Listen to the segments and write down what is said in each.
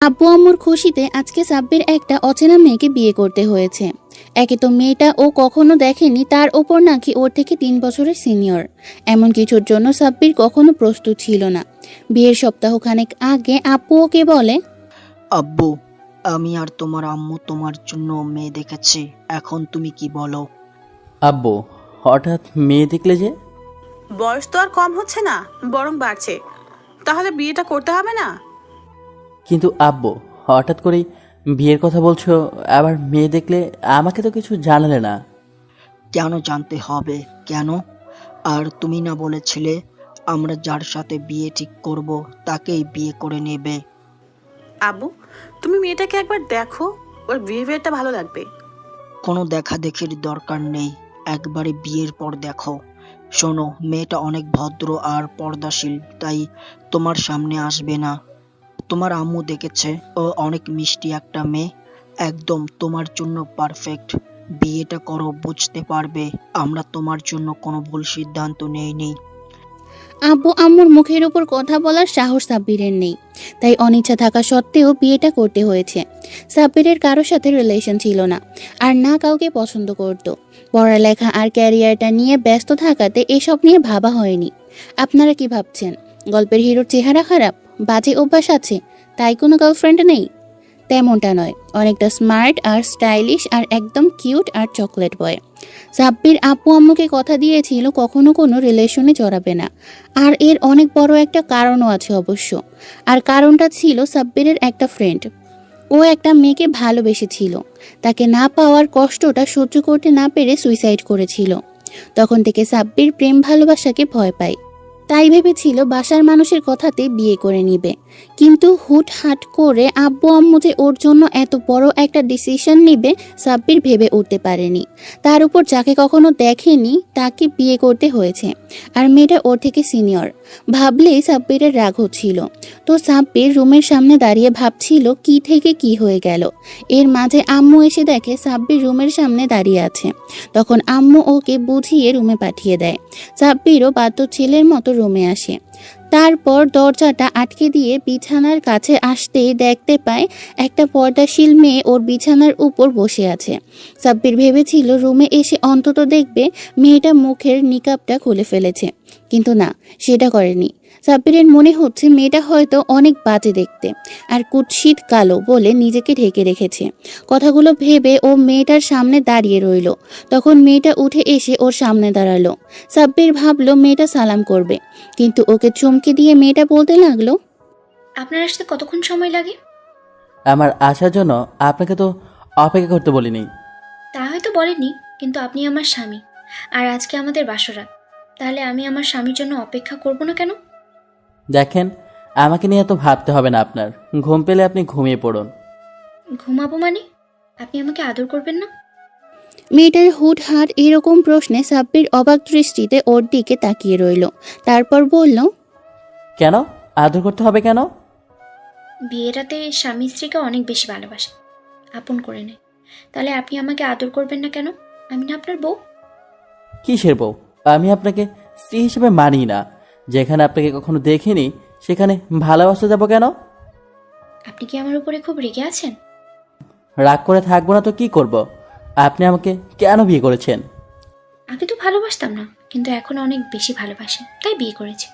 আব্বু আম্মুর খুশিতে আজকে সাব্বির একটা অচেনা মেয়েকে বিয়ে করতে হয়েছে। একে তো মেয়েটা ও কখনো দেখেনি, তার ওপর নাকি ওর থেকে 3 বছরের সিনিয়র। এমন কিছুর জন্য সাব্বির কখনো প্রস্তুত ছিল না। বিয়ের সপ্তাহখানেক আগে আপু ওকে বলে, আব্বু, আমি আর তোমার আম্মু তোমার জন্য মেয়ে দেখেছি, এখন তুমি কি বলো? আব্বু, হঠাৎ মেয়ে দেখলে যে? বয়স তো আর কম হচ্ছে না, বরং বাড়ছে। তাহলে বিয়েটা করতে হবে না? কিন্তু আব্বু, হঠাৎ করেই বিয়ের কথা বলছো, আবার মেয়ে দেখলে? আমাকে তো কিছু জানালে না। কেন জানতে হবে? কেন? আর তুমি না বলেছিলে আমরা যার সাথে বিয়ে ঠিক করব তাকেই বিয়ে করে নেবে? আব্বু, তুমি মেয়েটাকে একবার দেখো, ওর বিহেভিয়ারটা ভালো লাগবে। কোনো দেখা দেখির দরকার নেই, একবারে বিয়ের পর দেখো। শোনো, মেয়েটা অনেক ভদ্র আর পর্দাশীল, তাই তোমার সামনে আসবে না। তোমার আম্মু দেখেছে, ও অনেক মিষ্টি একটা মেয়ে, একদম তোমার জন্য পারফেক্ট। বিয়েটা করো, বুঝতে পারবে আমরা তোমার জন্য কোনো ভুল সিদ্ধান্ত নেইনি। আব্বু আম্মুর মুখের উপর কথা বলার সাহস সাব্বিরের নেই, তাই অনিচ্ছা থাকা সত্ত্বেও বিয়েটা করতে হয়েছে। সাব্বিরের কারোর সাথে রিলেশন ছিল না, আর না কাউকে পছন্দ করত। পড়ালেখা আর ক্যারিয়ারটা নিয়ে ব্যস্ত থাকাতে এসব নিয়ে ভাবা হয়নি। আপনারা কি ভাবছেন, গল্পের হিরোর চেহারা খারাপ, বাজে অভ্যাস আছে, তাই কোনো গার্লফ্রেন্ড নেই? তেমনটা নয়, অনেকটা স্মার্ট আর স্টাইলিশ আর একদম কিউট আর চকলেট বয়। সাব্বির আপু আম্মুকে কথা দিয়েছিল কখনো কোনো রিলেশনে জড়াবে না, আর এর অনেক বড় একটা কারণও আছে অবশ্য। আর কারণটা ছিল সাব্বিরের একটা ফ্রেন্ড। ও একটা মেয়েকে ভালোবেসেছিল, তাকে না পাওয়ার কষ্টটা সহ্য করতে না পেরে সুইসাইড করেছিল। তখন থেকে সাব্বির প্রেম ভালোবাসাকে ভয় পায়, তাই ভেবেছিল বাসার মানুষের কথাতে বিয়ে করে নিবে। কিন্তু হুটহাট করে আব্বু আম্মু যে ওর জন্য এত বড় একটা ডিসিশন নিবে সাব্বির ভেবে উঠতে পারেনি। তার উপর যাকে কখনো দেখেনি তাকে বিয়ে করতে হয়েছে, আর মেয়েটা ওর থেকে সিনিয়র। ভাবলেই সাব্বিরের রাগ হচ্ছিল। তো সাব্বির রুমের সামনে দাঁড়িয়ে ভাবছিল কি থেকে কি হয়ে গেল। এর মাঝে আম্মু এসে দেখে সাব্বির রুমের সামনে দাঁড়িয়ে আছে। তখন আম্মু ওকে বুঝিয়ে রুমে পাঠিয়ে দেয়। সাব্বিরও বাধ্য ছেলের মতো রুমে আসে। তারপর দরজাটা আটকে দিয়ে বিছানার কাছে আসতেই দেখতে পায় একটা পর্দাশীল মেয়ে ওর বিছানার উপর বসে আছে। সাব্বির ভেবেছিল রুমে এসে অন্তত দেখবে মেয়েটা মুখের নিকাবটা খুলে ফেলেছে, কিন্তু না, সেটা করেনি। সাব্বিরের মনে হচ্ছে মেয়েটা হয়তো অনেক বাজে দেখতে আর কুৎসিত কালো বলে নিজেকে ঢেকে রেখেছে। কথাগুলো ভেবে ও মেয়েটার সামনে দাঁড়িয়ে রইল। তখন মেয়েটা উঠে এসে ওর সামনে দাঁড়ালো। সাব্বির ভাবলো মেয়েটা সালাম করবে, কিন্তু ওকে চমকে দিয়ে মেয়েটা বলতে লাগলো, আপনার আসতে কতক্ষণ সময় লাগে? আমার আসার জন্য আপনাকে তো অপেক্ষা করতে বলিনি। তা হয়তো বলেননি, কিন্তু আপনি আমার স্বামী, আর আজকে আমাদের বাসরাত। তাহলে আমি আমার স্বামীর জন্য অপেক্ষা করব না কেন? দেখেন, আমাকে নিয়ে এত ভাবতে হবে না আপনার। ঘুম পেলে আপনি ঘুমিয়ে পড়ুন। ঘুমাবো মানে? আপনি আমাকে আদর করবেন না? মেয়েটার হুটহাট এরকম প্রশ্নে সাব্বির অবাক দৃষ্টিতে ওর দিকে তাকিয়ে রইল। তারপর বলল, কেন আদর করতে হবে কেন? বিয়েটাতে স্বামী স্ত্রীকে অনেক বেশি ভালোবাসে, আপন করে নেয়। তাহলে আপনি আমাকে আদর করবেন না কেন? আমি না আপনার বউ? কিসের বউ? আমি আপনাকে স্ত্রী হিসেবে মানি না। যেখানে আপনাকে কখনো দেখিনি সেখানে ভালোবাসতে যাব কেন? আপনি কি আমার উপরে খুব রেগে আছেন? রাগ করে থাকবো না তো কি করব? আপনি আমাকে কেন বিয়ে করেছেন? আগে তো ভালোবাসতাম না, কিন্তু এখন অনেক বেশি ভালোবাসি, তাই বিয়ে করেছি।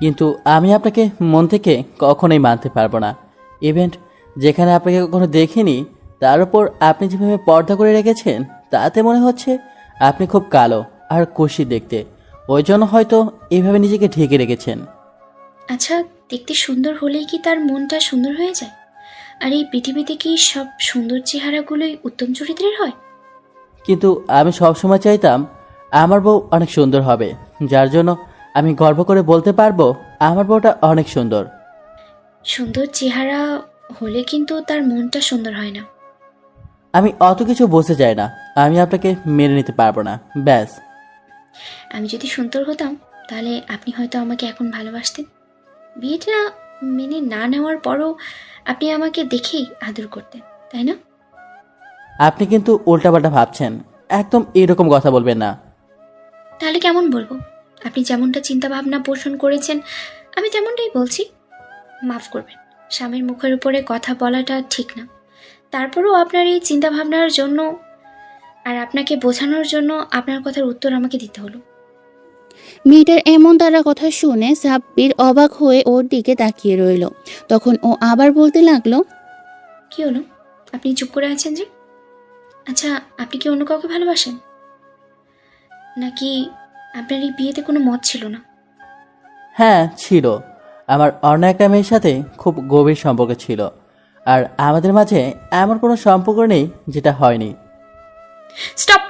কিন্তু আমি আপনাকে মন থেকে কখনোই মানতে পারবো না। ইভেন্ট যেখানে আপনাকে কখনো দেখিনি, তার উপর আপনি যেভাবে পর্দা করে রেখেছেন তাতে মনে হচ্ছে আপনি খুব কালো আর কুৎসিত দেখতে। ওই জন্য হয়তো এইভাবে নিজেকে ঢেকে রেখেছেন। আচ্ছা, দেখতে সুন্দর হলেই কি তার মনটা সুন্দর হয়ে যায়? আর এই পৃথিবীতে কি সব সুন্দর চেহারাগুলোই উত্তম চরিত্রের হয়? কিন্তু আমি সবসময় চাইতাম আমার বউ অনেক সুন্দর হবে, যার জন্য আমি গর্ব করে বলতে পারবো আমার বউটা অনেক সুন্দর। সুন্দর চেহারা হলে কিন্তু তার মনটা সুন্দর হয় না। আমি অত কিছু বলতে চাই না, আমি আপনাকে মেনে নিতে পারবো না, ব্যাস। আমি যদি সুন্দর হতাম তাহলে আপনি হয়তো আমাকে এখন ভালোবাসতেন। বিয়েটা মেনে না নেওয়ার পরও আপনি আমাকে দেখেই আদর করতেন, তাই না? আপনি কিন্তু উল্টাপাল্টা ভাবছেন, একদম এরকম কথা বলবেন না। তাহলে কেমন বলবো? আপনি যেমনটা চিন্তা ভাবনা পোষণ করেছেন আমি তেমনটাই বলছি। মাফ করবেন, স্বামীর মুখের উপরে কথা বলাটা ঠিক না। তারপরেও আপনার এই চিন্তাভাবনার জন্য আর আপনাকে বোঝানোর জন্য আপনার কথার উত্তর আমাকে দিতে হলো। মেয়েটার এমন তারা কথা শুনে সাব্বির অবাক হয়ে ওর দিকে তাকিয়ে রইল। তখন ও আবার বলতে লাগলো, কি হলো, আপনি চুপ করে আছেন যে? আচ্ছা, আপনি কি অন্য কাউকে ভালোবাসেন, নাকি আপনার এই বিয়েতে কোনো মত ছিল না? হ্যাঁ ছিল, আমার অন্য একটা মেয়ের সাথে খুব গভীর সম্পর্ক ছিল, আর আমাদের মাঝে এমন কোনো সম্পর্ক নেই যেটা হয়নি। স্টপ,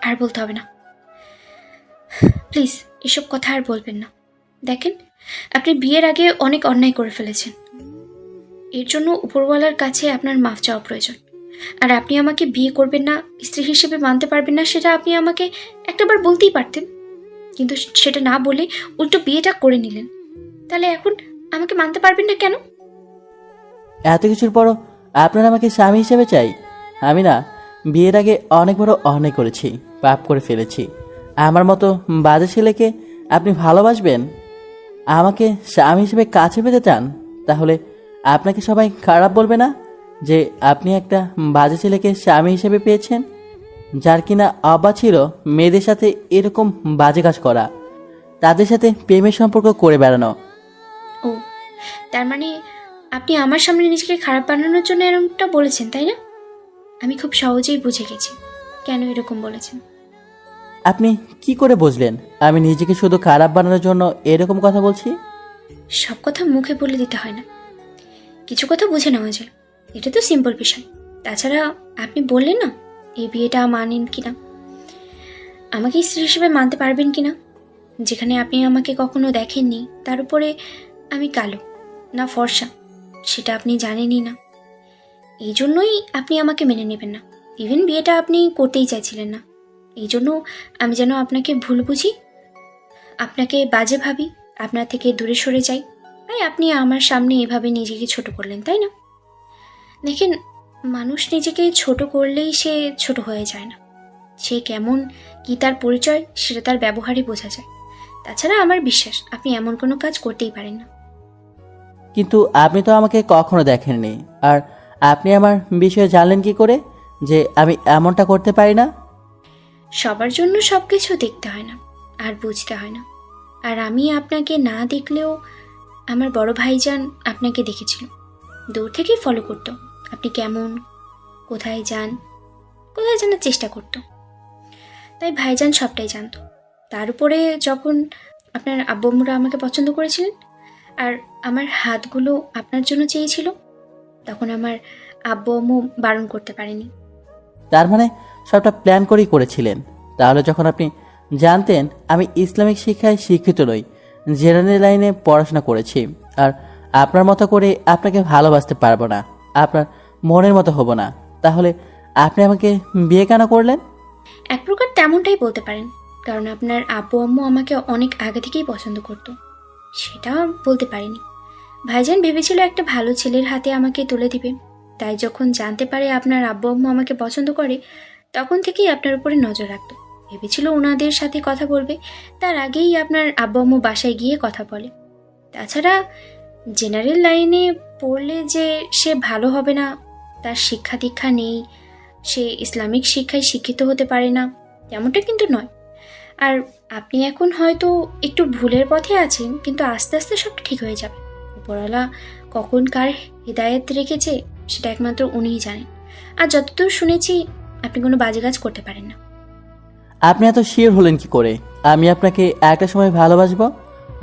আর বলতে হবে না প্লিজ। এসব কথা আর বলবেন না। দেখেন, আপনি বিয়ের আগে অনেক অন্যায় করে ফেলেছেন। এর জন্য উপরওয়ালার কাছে আপনার মাফ চাওয়া প্রয়োজন। আর আপনি আমাকে বিয়ে করবেন না, স্ত্রী হিসেবে মানতে পারবেন না, সেটা আপনি আমাকে একটাবার বলতেই পারতেন। কিন্তু সেটা না বলে উল্টো বিয়েটা করে নিলেন। তাহলে এখন আমাকে মানতে পারবেন না কেন? এত কিছুর পরও আপনারা আমাকে স্বামী হিসেবে চাই? আমি না বিয়ের আগে অনেক বড় অন্যায় করেছি, পাপ করে ফেলেছি। আমার মতো বাজে ছেলেকে আপনি ভালোবাসবেন? আমাকে স্বামী হিসেবে কাছে পেতে চান? তাহলে আপনাকে সবাই খারাপ বলবে না যে আপনি একটা বাজে ছেলেকে স্বামী হিসেবে পেয়েছেন, যার কিনা অভ্যাস ছিল মেয়েদের সাথে এরকম বাজে কাজ করা, তাদের সাথে প্রেমের সম্পর্ক করে বেড়ানো। ও, তার মানে আপনি আমার সামনে নিজেকে খারাপ বানানোর জন্য এরকমটা বলেছেন, তাই না? আমি খুব সহজেই বুঝে গেছি কেন এরকম বলেছেন। আপনি কি করে বুঝলেন আমি নিজেকে শুধু খারাপ বানানোর জন্য এরকম কথা বলছি? সব কথা মুখে বলে দিতে হয় না, কিছু কথা বুঝে নেওয়া যায়। এটা তো সিম্পল বিষয়। তাছাড়া আপনি বললেন না এই বিয়েটা মানেন কিনা, আমাকে স্ত্রী হিসেবে মানতে পারবেন কিনা, যেখানে আপনি আমাকে কখনো দেখেননি। তার উপরে আমি কালো না ফর্সা সেটা আপনি জানেনই না। এই জন্যই আপনি আমাকে মেনে নেবেন না। ইভেন বিয়েটা আপনি করতেই চাইছিলেন না। এই জন্য আমি যেন আপনাকে ভুল বুঝি, আপনাকে বাজে ভাবি, আপনার থেকে দূরে সরে যাই, তাই আপনি আমার সামনে এভাবে নিজেকে ছোট করলেন, তাই না? দেখেন, মানুষ নিজেকে ছোট করলেই সে ছোট হয়ে যায় না। সে কেমন, কি তার পরিচয়, সেটা তার ব্যবহারই বোঝা যায়। তাছাড়া আমার বিশ্বাস আপনি এমন কোনো কাজ করতেই পারেন না। কিন্তু আপনি তো আমাকে কখনো দেখেননি, আর আপনি আমার বিষয়ে জানলেন কি করে যে আমি এমনটা করতে পারি না? সবার জন্য সব কিছু দেখতে হয় না আর বুঝতে হয় না। আর আমি আপনাকে না দেখলেও আমার বড় ভাইজান আপনাকে দেখেছিল, দূর থেকেই ফলো করতো। আপনি কেমন, কোথায় যান, কোথায় জানার চেষ্টা করতো। তাই ভাইজান সবটাই জানতো। তার উপরে যখন আপনার আব্বু আম্মুরা আমাকে পছন্দ করেছিলেন আর আমার হাতগুলো আপনার জন্য চেয়েছিল, তখন আমার আব্বু আম্মু বারণ করতে পারেনি। তার মানে সবটা প্ল্যান করেই করেছিলেন। তাহলে যখন আপনি জানতেন আমি ইসলামিক শিক্ষায় শিক্ষিত নই, জেনারেল লাইনে পড়াশোনা করেছি, আর আপনার মতো করে আপনাকে ভালোবাসতে পারবো না, আপনার মনের মতো হব না, তাহলে আপনি আমাকে বিয়ে কেন করলেন? এক প্রকার তেমনটাই বলতে পারেন, কারণ আপনার আব্বু আম্মু আমাকে অনেক আগে থেকেই পছন্দ করতো। সেটা বলতে পারিনি। ভাইজান ভেবেছিল একটা ভালো ছেলের হাতে আমাকে তুলে দিবে। তাই যখন জানতে পারে আপনার আব্বু আম্মু আমাকে পছন্দ করে, তখন থেকেই আপনার উপরে নজর রাখতো। ভেবেছিল ওনাদের সাথে কথা বলবে, তার আগেই আপনার আব্বু আম্মু বাসায় গিয়ে কথা বলে। তাছাড়া জেনারেল লাইনে পড়লে যে সে ভালো হবে না, তার শিক্ষা দীক্ষা নেই, সে ইসলামিক শিক্ষায় শিক্ষিত হতে পারে না, তেমনটা কিন্তু নয়। আর আপনি এখন হয়তো একটু ভুলের পথে আছেন, কিন্তু আস্তে আস্তে সব ঠিক হয়ে যাবে। উপরওয়ালা কখন কার হিদায়ত রেখেছে সেটা একমাত্র উনিই জানেন। আর যতদূর শুনেছি আপনি কোনো বাজে কাজ করতে পারেন না। আপনি এত শিওর হলেন কি করে আমি আপনাকে একটা সময় ভালোবাসবো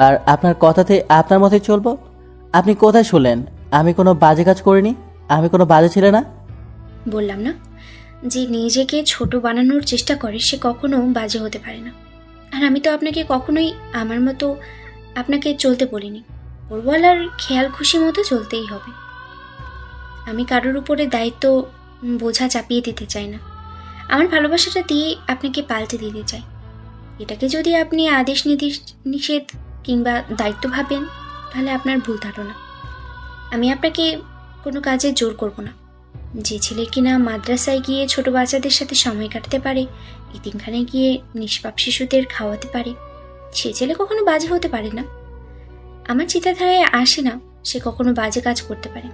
আর আপনার কথাতে আপনার মতে চলবো? আপনি কোথায় শুনলেন আমি কোনো বাজে কাজ করিনি? আমি কোনো বাজে ছেলে না। বললাম না, যে নিজেকে ছোট বানানোর চেষ্টা করে সে কখনো বাজে হতে পারে না। আর আমি তো আপনাকে কখনোই আমার মতো আপনাকে চলতে বলিনি। ওরওয়ালার খেয়াল খুশি মতো চলতেই হবে। আমি কারোর উপরে দায়িত্ব বোঝা চাপিয়ে দিতে চাই না। আমার ভালোবাসাটা দিয়ে আপনাকে পাল্টে দিতে চাই। এটাকে যদি আপনি আদেশ নিষেধ কিংবা দায়িত্ব ভাবেন, তাহলে আপনার ভুল ধারণা। আমি আপনাকে কোনো কাজে জোর করব না। যে ছেলে কিনা মাদ্রাসায় গিয়ে ছোট বাচ্চাদের সাথে সময় কাটাতে পারে, এতিমখানায় গিয়ে নিষ্পাপ শিশুদের খাওয়াতে পারে, সে ছেলে কখনো বাজে হতে পারে না। আমার চিন্তাধারায় আসে না সে কখনো বাজে কাজ করতে পারে।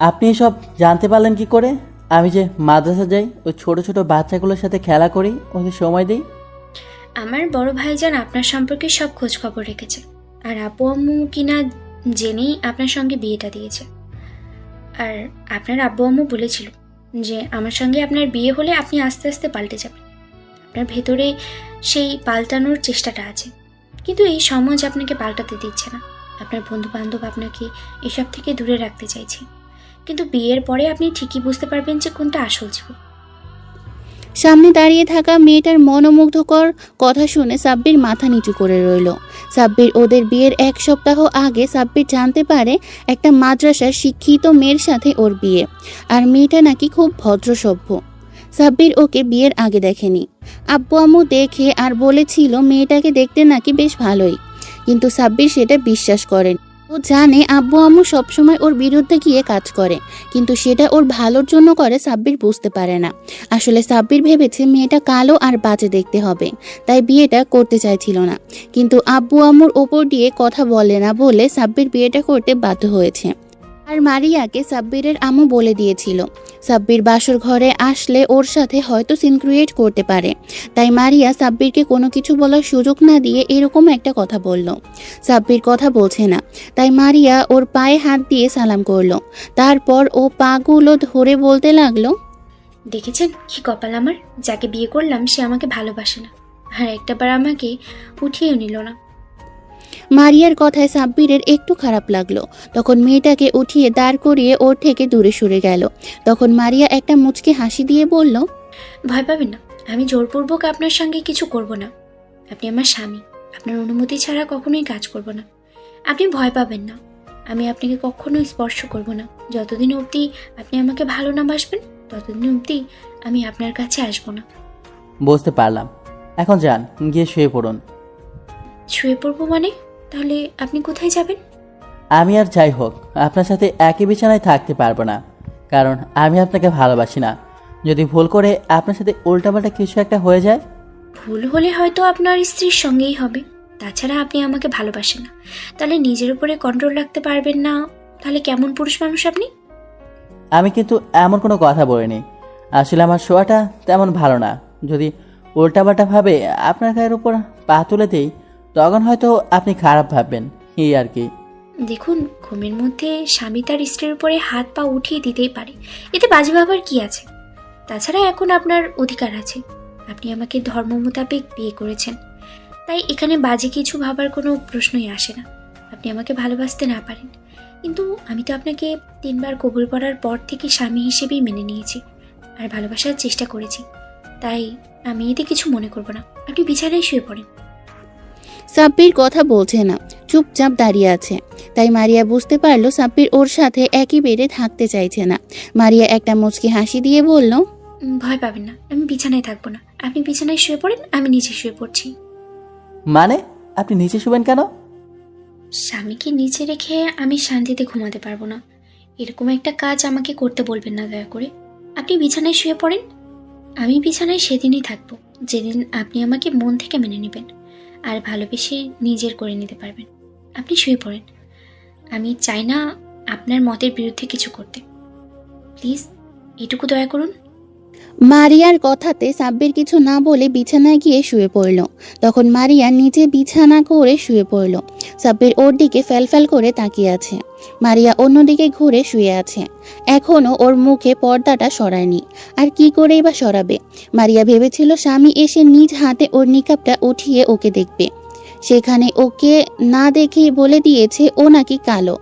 আপনি এসব জানতে পারলেন কি করে? আমি যে মাদ্রাসা যাই, ওই ছোট ছোট বাচ্চাগুলোর সাথে খেলা করি, ওদের সময় দিই। আমার বড় ভাইজান আপনার সম্পর্কে সব খোঁজ খবর রেখেছে, আর আপু আম্মু কিনা জেনেই আপনার সঙ্গে বিয়েটা দিয়েছে। আর আপনার আব্বু আম্মু বলেছিল যে আমার সঙ্গে আপনার বিয়ে হলে আপনি আস্তে আস্তে পাল্টে যাবেন। আপনার ভেতরে সেই পাল্টানোর চেষ্টাটা আছে, কিন্তু এই সমাজ আপনাকে পাল্টাতে দিচ্ছে না। আপনার বন্ধু বান্ধব আপনাকে এসব থেকে দূরে রাখতে চাইছে, কিন্তু বিয়ের পরে আপনি ঠিকই বুঝতে পারবেন যে কোনটা আসল জীবন। সামনে দাঁড়িয়ে থাকা মেয়েটার মনোমুগ্ধকর কথা শুনে সাব্বির মাথা নিচু করে রইল। সাব্বির ওদের বিয়ের 1 সপ্তাহ আগে সাব্বির জানতে পারে একটা মাদ্রাসার শিক্ষিত মেয়ের সাথে ওর বিয়ে, আর মেয়েটা নাকি খুব ভদ্রসভ্য। সাব্বির ওকে বিয়ের আগে দেখেনি। আব্বু আম্মু দেখে আর বলেছিল মেয়েটাকে দেখতে নাকি বেশ ভালোই, কিন্তু সাব্বির সেটা বিশ্বাস করেন। ও জানে আব্বু আম্মু সবসময় ওর বিরুদ্ধে গিয়ে কাজ করে, কিন্তু সেটা ওর ভালোর জন্য করে সাব্বির বুঝতে পারে না। আসলে সাব্বির ভেবেছে মেয়েটা কালো আর বাজে দেখতে হবে, তাই বিয়েটা করতে চাইছিল না। কিন্তু আব্বু আম্মুর ওপর দিয়ে কথা বলে না বলে সাব্বির বিয়েটা করতে বাধ্য হয়েছে। আর মারিয়াকে সাব্বিরের আম্মু বলে দিয়েছিল সাব্বির বাসর ঘরে আসলে ওর সাথে হয়তো সিন ক্রিয়েট করতে পারে, তাই মারিয়া সাব্বিরকে কোনো কিছু বলার সুযোগ না দিয়ে এরকম একটা কথা বলল। সাব্বির কথা বলছে না, তাই মারিয়া ওর পায়ে হাত দিয়ে সালাম করলো। তারপর ও পাগুলো ধরে বলতে লাগলো, দেখেছেন কি কপাল আমার, যাকে বিয়ে করলাম সে আমাকে ভালোবাসে না, আর একটাবার আমাকে উঠিয়েও নিল না। মারিয়ার কথায় সাব্বিরের একটু খারাপ লাগলো। তখন মেয়েটাকে উঠিয়ে দাঁড় করিয়ে ওর থেকে দূরে সরে গেল। তখন মারিয়া একটা মুচকি হাসি দিয়ে বলল, ভয় পাবেন না, আমি জোরপূর্বক আপনার সঙ্গে কিছু করব না। আপনি আমার স্বামী, আপনার অনুমতি ছাড়া কখনোই কাজ করব না। আপনি ভয় পাবেন না, আমি আপনাকে কখনোই স্পর্শ করব না। যতদিন অবধি আপনি আমাকে ভালো না বাসবেন, ততদিন অবধি আমি আপনার কাছে আসবো না। বুঝতে পারলাম, এখন যান, গিয়ে শুয়ে পড়ুন। শুয়ে পড়বো মানে? তাহলে আপনি কোথায় যাবেন? আমি আর যাই হোক আপনার সাথে একই বিছানায় থাকতে পারবো না, কারণ আমি আপনাকে ভালোবাসি না। যদি ভুল করে আপনার সাথে উল্টাপাল্টা কিছু একটা হয়ে যায়। ভুল হলে হয়তো আপনার স্ত্রীর সঙ্গেই হবে। তাছাড়া আপনি আমাকে ভালোবাসেন না, তাহলে নিজের উপরে কন্ট্রোল রাখতে পারবেন না। তাহলে কেমন পুরুষ মানুষ আপনি? আমি কিন্তু এমন কোনো কথা বলিনি। আসলে আমার শোয়াটা তেমন ভালো না। যদি উল্টাপাল্টা ভাবে আপনার গায়ের উপর পা তুলে দিই, তখন হয়তো আপনি খারাপ ভাববেন, এই আর কি। দেখুন, ঘুমের মধ্যে স্বামী তার স্ত্রীর উপরে হাত পা উঠিয়ে দিতেই পারে, এতে বাজে ভাবার কি আছে? তাছাড়া এখন আপনার অধিকার আছে, আপনি আমাকে ধর্ম মোতাবেক বিয়ে করেছেন, তাই এখানে বাজে কিছু ভাবার কোনো প্রশ্নই আসে না। আপনি আমাকে ভালোবাসতে না পারেন, কিন্তু আমি তো আপনাকে 3বার কবুল পড়ার পর থেকে স্বামী হিসেবেই মেনে নিয়েছি আর ভালোবাসার চেষ্টা করেছি, তাই আমি এতে কিছু মনে করব না। আপনি বিছানায় শুয়ে পড়েন। সাব্বির কথা বলছে না, চুপচাপ দাঁড়িয়ে আছে। তাই মারিয়া বুঝতে পারলো সাব্বির ওর সাথে একই বেডে থাকতে চাইছে না। মারিয়া একটা মুচকি হাসি দিয়ে বলল, ভয় পাবেন না, আমি বিছানায় থাকবো না। আপনি বিছানায় শুয়ে পড়েন, আমি নিচে শুয়ে পড়ছি। মানে আপনি নিচে শুবেন কেন? স্বামীকে নিচে রেখে আমি শান্তিতে ঘুমাতে পারবো না, এরকম একটা কাজ আমাকে করতে বলবেন না দয়া করে। আপনি বিছানায় শুয়ে পড়েন, আমি বিছানায় সেদিনই থাকবো যেদিন আপনি আমাকে মন থেকে মেনে নেবেন আর ভালোবেসে নিজের করে নিতে পারবেন। আপনি শুয়ে পড়েন, আমি চাই না আপনার মতের বিরুদ্ধে কিছু করতে। প্লিজ এটুকু দয়া করুন। মারিয়ার কথাতে সাব্বির কিছু না বলে বিছানায় গিয়ে শুয়ে পড়ল। তখন মারিয়া নিচে বিছানা করে শুয়ে পড়ল। সাব্বির ওর দিকে ফ্যালফ্যাল করে তাকিয়ে আছে। মারিয়া অন্যদিকে ঘুরে শুয়ে আছে, এখনো ওর মুখে পর্দাটা সরায়নি। আর কি করেই বা সরাবে? মারিয়া ভেবেছিল স্বামী এসে নিজ হাতে ওর নিকাবটা উঠিয়ে ওকে দেখবে, সেখানে ওকে না দেখেই বলে দিয়েছে ও নাকি কালো।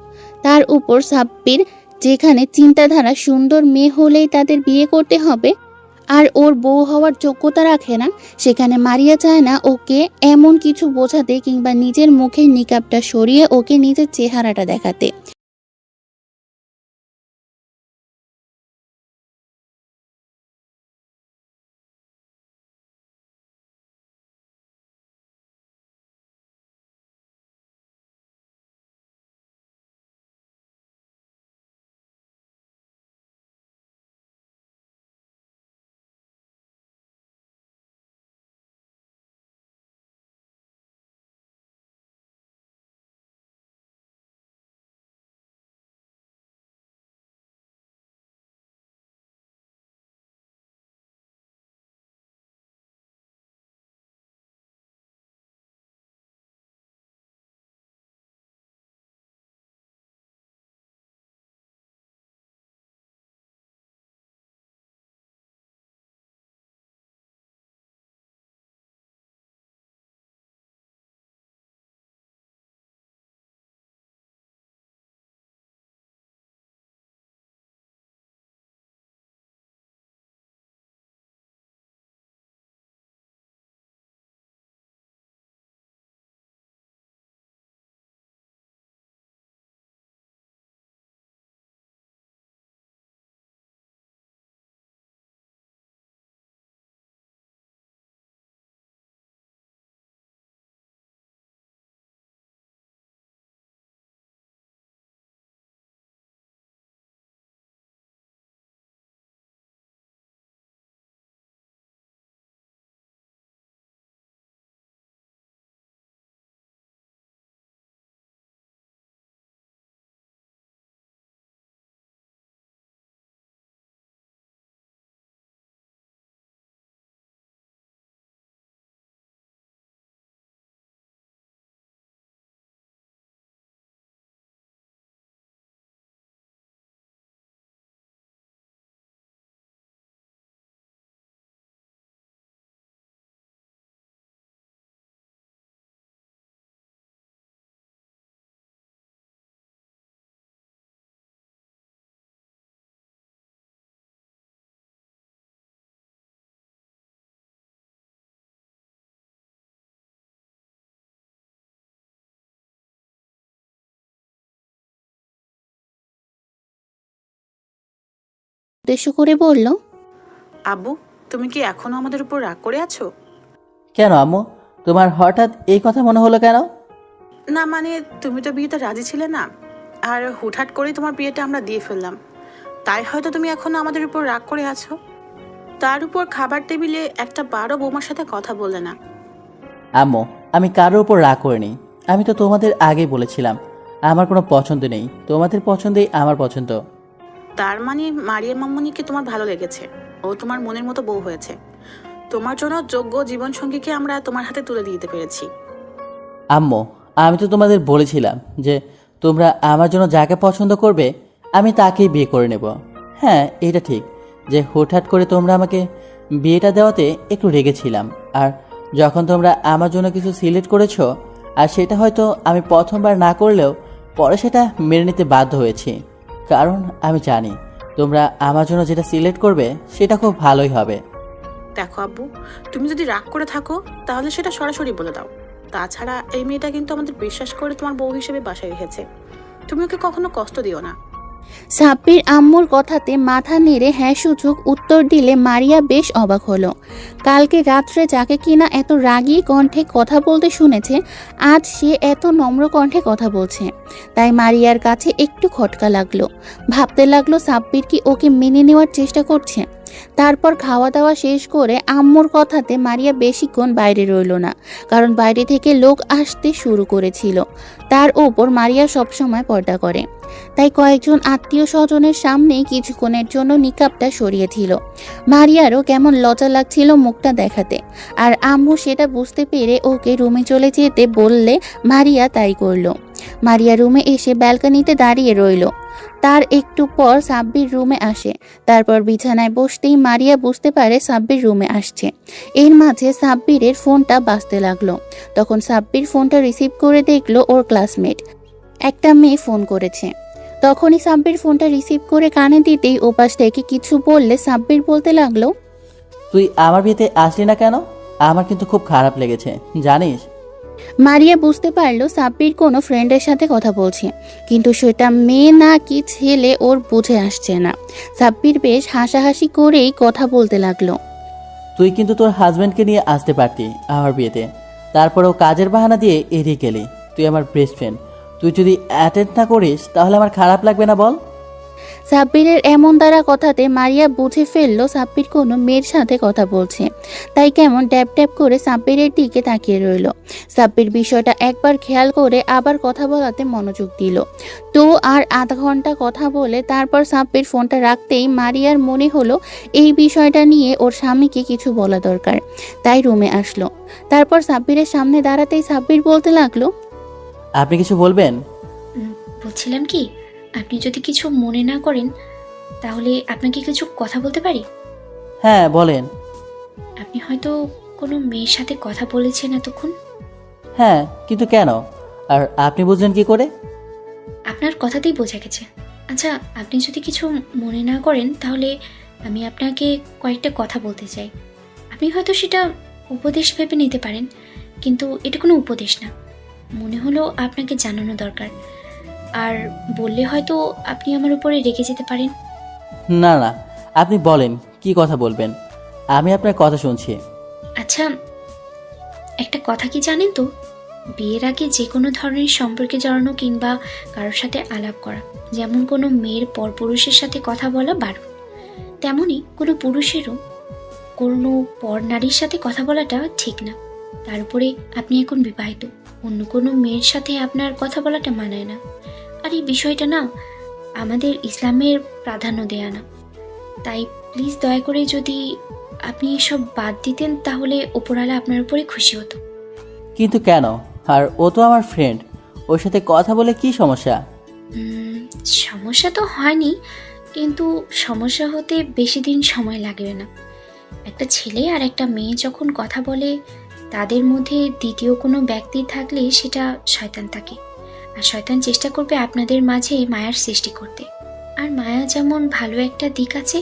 তার উপর সাব্বির যেখানে চিন্তাধারা সুন্দর মেয়ে হলেই তাদের বিয়ে করতে হবে আর ওর বউ হওয়ার যোগ্যতা রাখে না, সেখানে মারিয়া চায় না ওকে এমন কিছু বোঝাতে কিংবা নিজের মুখের নিকাবটা সরিয়ে ওকে নিজের চেহারাটা দেখাতে। উদ্দেশ্য করে বলল, আব্বু, তুমি কি এখনো আমাদের উপর রাগ করে আছো? কেন আম্মু, তোমার হঠাৎ এই কথা মনে হলো কেন? না মানে, তুমি তো বিয়েতে রাজি ছিলে না, আর হুটহাট করে তোমার বিয়েটা আমরা দিয়ে ফেললাম, তাই হয়তো তুমি এখনো আমাদের উপর রাগ করে আছো। তার উপর খাবার টেবিলে একটা বারো বৌমার সাথে কথা বললে না। আম্মু, আমি কারোর উপর রাগ করিনি। আমি তো তোমাদের আগেই বলেছিলাম আমার কোনো পছন্দ নেই, তোমাদের পছন্দেই আমার পছন্দ। তার মানে মারিয়া মাম্মনিকে তোমার ভালো লেগেছে, ও তোমার মনের মতো বউ হয়েছে। তোমার জন্য যোগ্য জীবনসঙ্গীকে আমরা তোমার হাতে তুলে দিতে পেরেছি। আম্মু, আমি তো তোমাদের বলেছিলাম যে তোমরা আমার জন্য যাকে পছন্দ করবে আমি তাকেই বিয়ে করে নেব। হ্যাঁ, এটা ঠিক যে হুটহাট করে তোমরা আমাকে বিয়েটা দেওয়াতে একটু রেগেছিলাম, আর যখন তোমরা আমার জন্য কিছু সিলেক্ট করেছো আর সেটা হয়তো আমি প্রথমবার না করলেও পরে সেটা মেনে নিতে বাধ্য হয়েছি, কারণ আমি জানি তোমরা আমার জন্য যেটা সিলেক্ট করবে সেটা খুব ভালোই হবে। দেখো আব্বু, তুমি যদি রাগ করে থাকো তাহলে সেটা সরাসরি বলে দাও। তাছাড়া এই মেয়েটা কিন্তু আমাদের বিশ্বাস করে তোমার বউ হিসেবে বাসায় রেখেছে, তুমি ওকে কখনো কষ্ট দিও না। সাব্বির আম্মুর কথাতে মাথা নেড়ে হ্যাঁ সূচক উত্তর দিলে মারিয়া বেশ অবাক হলো। কালকে রাত্রে যাকে কিনা এত রাগী কণ্ঠে কথা বলতে শুনেছে, আজ সে এত নম্র কণ্ঠে কথা বলছে। তাই মারিয়ার কাছে একটু খটকা লাগলো। ভাবতে লাগলো সাব্বির কি ওকে মেনে নেওয়ার চেষ্টা করছে। তারপর খাওয়া দাওয়া শেষ করে আম্মুর কথাতে মারিয়া বেশিক্ষণ বাইরে রইল না, কারণ বাইরে থেকে লোক আসতে শুরু করেছিল। তার ওপর মারিয়া সবসময় পর্দা করে, তাই কয়েকজন আত্মীয় স্বজনের সামনেই কিছুক্ষণের জন্য নিকাবটা সরিয়েছিল। মারিয়ারও কেমন লজ্জা লাগছিল মুখটা দেখাতে, আর আম্মু সেটা বুঝতে পেরে ওকে রুমে চলে যেতে বললে মারিয়া তাই করলো। মারিয়া রুমে এসে ব্যালকনিতে দাঁড়িয়ে রইল। তার একটু পর সাব্বির রুমে আসে। তারপর বিছানায় বসতেই মারিয়া বুঝতে পারে সাব্বির রুমে আসছে। এর মাঝে সাব্বিরের ফোনটা বাজতে লাগলো। তখন সাব্বির ফোনটা রিসিভ করে দেখলো ওর ক্লাসমেট একটা মেয়ে ফোন করেছে। তখনই সাব্বির ফোনটা রিসিভ করে কানে দিতেই ওপাশ থেকে কিছু বললে সাব্বির বলতে লাগলো, তুই আমার বিয়েতে আসলি না কেন? আমার কিন্তু খুব খারাপ লেগেছে জানিস। মারিয়া বুঝতে পারলো সাব্বির কোনো ফ্রেন্ডের সাথে কথা বলছে, কিন্তু সেটা মেয়ে না কি ছেলে ওর বুঝে আসছে না। সাব্বির বেশ হাসাহাসি করেই কথা বলতে লাগলো। তুই কিন্তু তোর হাজব্যান্ডকে নিয়ে আসতে পারতি আমার বিয়েতে, তারপরেও কাজের বাহানা দিয়ে এড়িয়ে গেলি। তুই আমার বেস্ট ফ্রেন্ড, তুই যদি অ্যাটেন্ড না করিস তাহলে আমার খারাপ লাগবে না বল? সাব্বিরের এমন দ্বারা কথাতে মারিয়া বুঝে ফেললো সাব্বির কোনো মেয়ের সাথে কথা বলছে। তাই কেমন ট্যাপ ট্যাপ করে সাব্বিরের দিকে তাকিয়ে রইল। সাব্বির বিষয়টা একবার খেয়াল করে আবার কথা বলাতে মনোযোগ দিল। তো আর আধা ঘন্টা কথা বলে তারপর সাব্বির ফোনটা রাখতেই মারিয়ার মনে হলো এই বিষয়টা নিয়ে ওর স্বামীকে কিছু বলা দরকার। তাই রুমে আসলো। তারপর সাব্বিরের সামনে দাঁড়াতেই সাব্বির বলতে লাগলো, আপনি কিছু বলবেন? বলছিলাম কি, আপনি যদি কিছু মনে না করেন তাহলে আপনাকে কিছু কথা বলতে পারি? হ্যাঁ বলেন। আপনি হয়তো কোনো মেয়ের সাথে কথা বলেছেন এতক্ষণ। হ্যাঁ, কিন্তু কেন? আর আপনি বুঝলেন কি করে? আপনার কথাতেই বোঝা গেছে। আচ্ছা, আপনি যদি কিছু মনে না করেন তাহলে আমি আপনাকে কয়েকটা কথা বলতে চাই। আপনি হয়তো সেটা উপদেশ ভেবে নিতে পারেন, কিন্তু এটা কোনো উপদেশ না। মনে হলো আপনাকে জানানো দরকার, আর বললে হয়তো আপনি আমার উপরে রেগে যেতে পারেন। না না, আপনি বলেন কি কথা বলবেন, আমি আপনার কথা শুনছি। আচ্ছা, একটা কথা কি জানেন তো, বিয়ের আগে যে কোনো ধরনের সম্পর্কে জড়ানো কিংবা কারোর সাথে আলাপ করা, যেমন কোনো মেয়ের পরপুরুষের সাথে কথা বলা বারণ, তেমনি কোনো পুরুষেরও কোনো পর নারীর সাথে কথা বলাটা ঠিক না। তার উপরে আপনি এখন বিবাহিত, অন্য কোনো মেয়ের সাথে আপনার কথা বলাটা মানায় না। আর এই বিষয়টা না আমাদের ইসলামের প্রাধান্য দেয়া না। তাই প্লিজ দয়া করে যদি আপনি এসব বাদ দিতেন তাহলে ওপরওয়ালা আপনার উপরে খুশি হতো। কিন্তু কেন? আর ও তো আমার ফ্রেন্ড, ওর সাথে কথা বলে কি সমস্যা? সমস্যা তো হয়নি, কিন্তু সমস্যা হতে বেশি দিন সময় লাগবে না। একটা ছেলে আর একটা মেয়ে যখন কথা বলে, তাদের মধ্যে দ্বিতীয় কোনো ব্যক্তি থাকলে সেটা শয়তান থাকে, আর শয়তান চেষ্টা করবে আপনাদের মাঝে মায়ার সৃষ্টি করতে। আর মায়া যেমন ভালো একটা দিক আছে,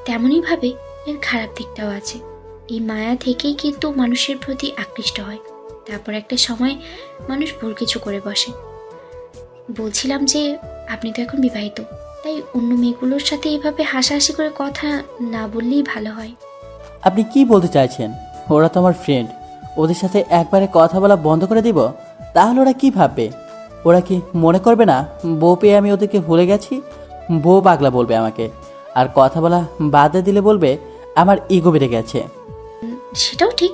তেমনইভাবে এর খারাপ দিকটাও আছে। এই মায়া থেকেই কিন্তু মানুষের প্রতি আকৃষ্ট হয়, তারপর একটা সময় মানুষ ভুল কিছু করে বসে। বলছিলাম যে আপনি তো এখন বিবাহিত, তাই অন্য মেয়েগুলোর সাথে এভাবে হাসাহাসি করে কথা না বললেই ভালো হয়। আপনি কি বলতে চাইছেন? ওরা তো আমার ফ্রেন্ড, ওদের সাথে একবারে কথা বলা বন্ধ করে দিব? তাহলে ওরা কি ভাববে? ওরা কি মনে করবে না বউ পেয়ে আমি ওদেরকে ভুলে গেছি? বউ পাগলা বলবে আমাকে, আর কথা বলা বাদ দিয়ে দিলে বলবে আমার ইগো বেড়ে গেছে। সেটাও ঠিক।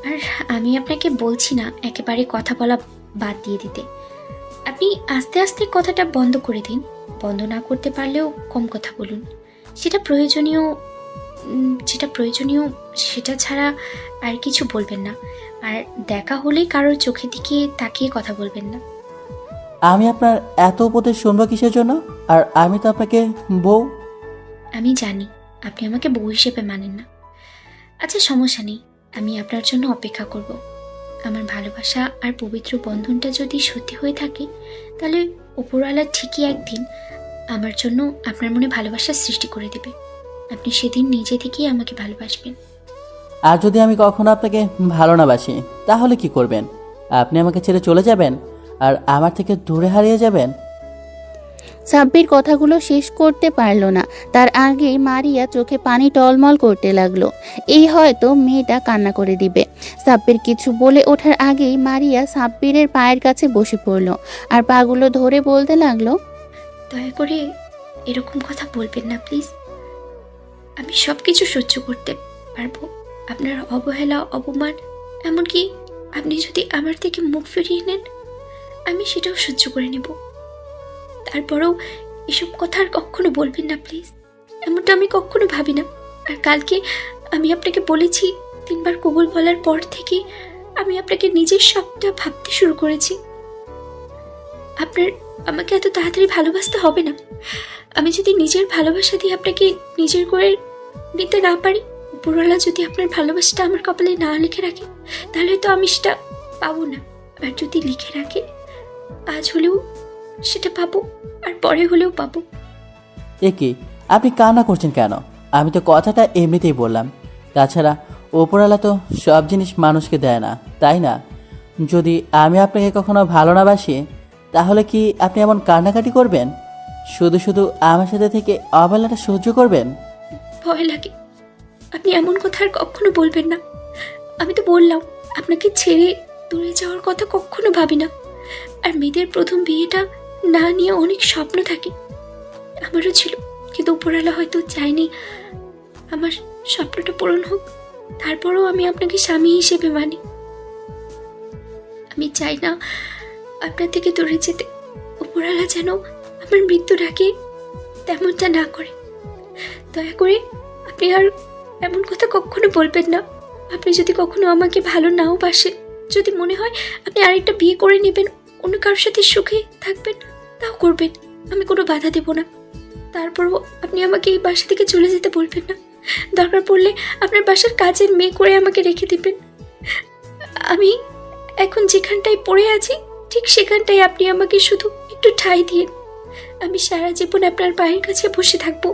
আর আমি আপনাকে বলছি না একেবারে কথা বলা বাদ দিয়ে দিতে। আপনি আস্তে আস্তে কথাটা বন্ধ করে দিন। বন্ধ না করতে পারলেও কম কথা বলুন। যেটা প্রয়োজনীয় সেটা ছাড়া আর কিছু বলবেন না। আর দেখা হলেই কারোর চোখের দিকে তাকিয়ে কথা বলবেন না। আমি আপনার এত উপদেশ শুনবো কিসের জন্য? আর আমি তো আপনাকে বউ। আমি জানি আপনি আমাকে বউ হিসেবে মানেন না। আচ্ছা, সমস্যা নেই, আমি আপনার জন্য অপেক্ষা করব। আমার ভালোবাসা আর পবিত্র বন্ধনটা যদি সত্যি হয়ে থাকে, তাহলে উপরওয়ালা ঠিকই একদিন আমার জন্য আপনার মনে ভালোবাসার সৃষ্টি করে দেবে। আপনি সেদিন নিজে থেকেই আমাকে ভালোবাসবেন। আর যদি আমি কখনো আপনাকে ভালো না বাসি, তাহলে কি করবেন? আপনি আমাকে ছেড়ে চলে যাবেন আর আমার থেকে দূরে হারিয়ে যাবেন? সাব্বির কথাগুলো শেষ করতে পারল না, তার আগেই মারিয়া চোখে পানি টলমল করতে লাগলো। এই হয়তো মেয়েটা কান্না করে দিবে। সাব্বির কিছু বলে ওঠার আগেই মারিয়া সাব্বিরের পায়ের কাছে বসে পড়ল আর পাগুলো ধরে বলতে লাগলো, দয়া করে এরকম কথা বলবেন না প্লিজ। আমি সব কিছু সহ্য করতে পারবো, আপনার অবহেলা, অপমান, এমনকি আপনি যদি আমার থেকে মুখ ফিরিয়ে নেন, আমি সেটাও সহ্য করে নেব। তারপরেও এসব কথা আর কখনো বলবেন না প্লিজ। এমনটা আমি কখনো ভাবি না। আর কালকে আমি আপনাকে বলেছি, 3 বার কবুল বলার পর থেকে আমি আপনাকে নিজের সবটা ভাবতে শুরু করেছি। আপনার আমাকে এত তাড়াতাড়ি ভালোবাসতে হবে না। আমি যদি নিজের ভালোবাসা দিয়ে আপনাকে নিজের করে নিতে না পারি, উপরওয়ালা যদি আপনার ভালোবাসাটা আমার কপালে না লিখে রাখে, তাহলে তো আমি সেটা পাবো না। আর যদি লিখে রাখে, আজ হলেও সেটা পাবো, আর পরে হলেও পাবো। এ কি, আপনি কান্না করছেন কেন? আমি তো কথাটা এমনিতেই বললাম। তাছাড়া ওপরওয়ালা তো সব জিনিস মানুষকে দেয় না, তাই না? যদি আমি আপনাকে কখনো ভালো না বাসি, তাহলে কি আপনি এমন কান্নাকাটি করবেন? শুধু শুধু আমার সাথে থেকে অবহেলাটা সহ্য করবেন? ভয় লাগে। আপনি এমন কথা আর কখনো বলবেন না। আমি তো বললাম, আপনাকে ছেড়ে দূরে যাওয়ার কথা কখনো ভাবি না। আর মেয়েদের প্রথম বিয়েটা না নিয়ে অনেক স্বপ্ন থাকে, আমারও ছিল। কিন্তু উপরওয়ালা হয়তো চাইনি আমার স্বপ্নটা পূরণ হোক। তারপরেও আমি আপনাকে স্বামী হিসেবে মানি। আমি চাই না আপনার থেকে দূরে যেতে। উপরওয়ালা যেন আমার মৃত্যুর আগে তেমনটা না করে। দয়া করে আপনি আর এমন কথা কখনো বলবেন না। আপনি যদি কখনো আমাকে ভালো নাও বাসেন, যদি মনে হয় আপনি আরেকটা বিয়ে করে নেবেন, অন্য কারোর সাথে সুখে থাকবেন, তাও করবেন। আমি কোনো বাধা দেব না। তারপরও আপনি আমাকে এই বাসা থেকে চলে যেতে বলবেন না। দরকার পড়লে আপনার বাসার কাজের মেয়ে করে আমাকে রেখে দিবেন। আমি এখন যেখানটায় পড়ে আছি, ঠিক সেখানটায় আপনি আমাকে শুধু একটু ঠাঁই দিন। আমি সারা জীবন আপনার পায়ের কাছে বসে থাকবো।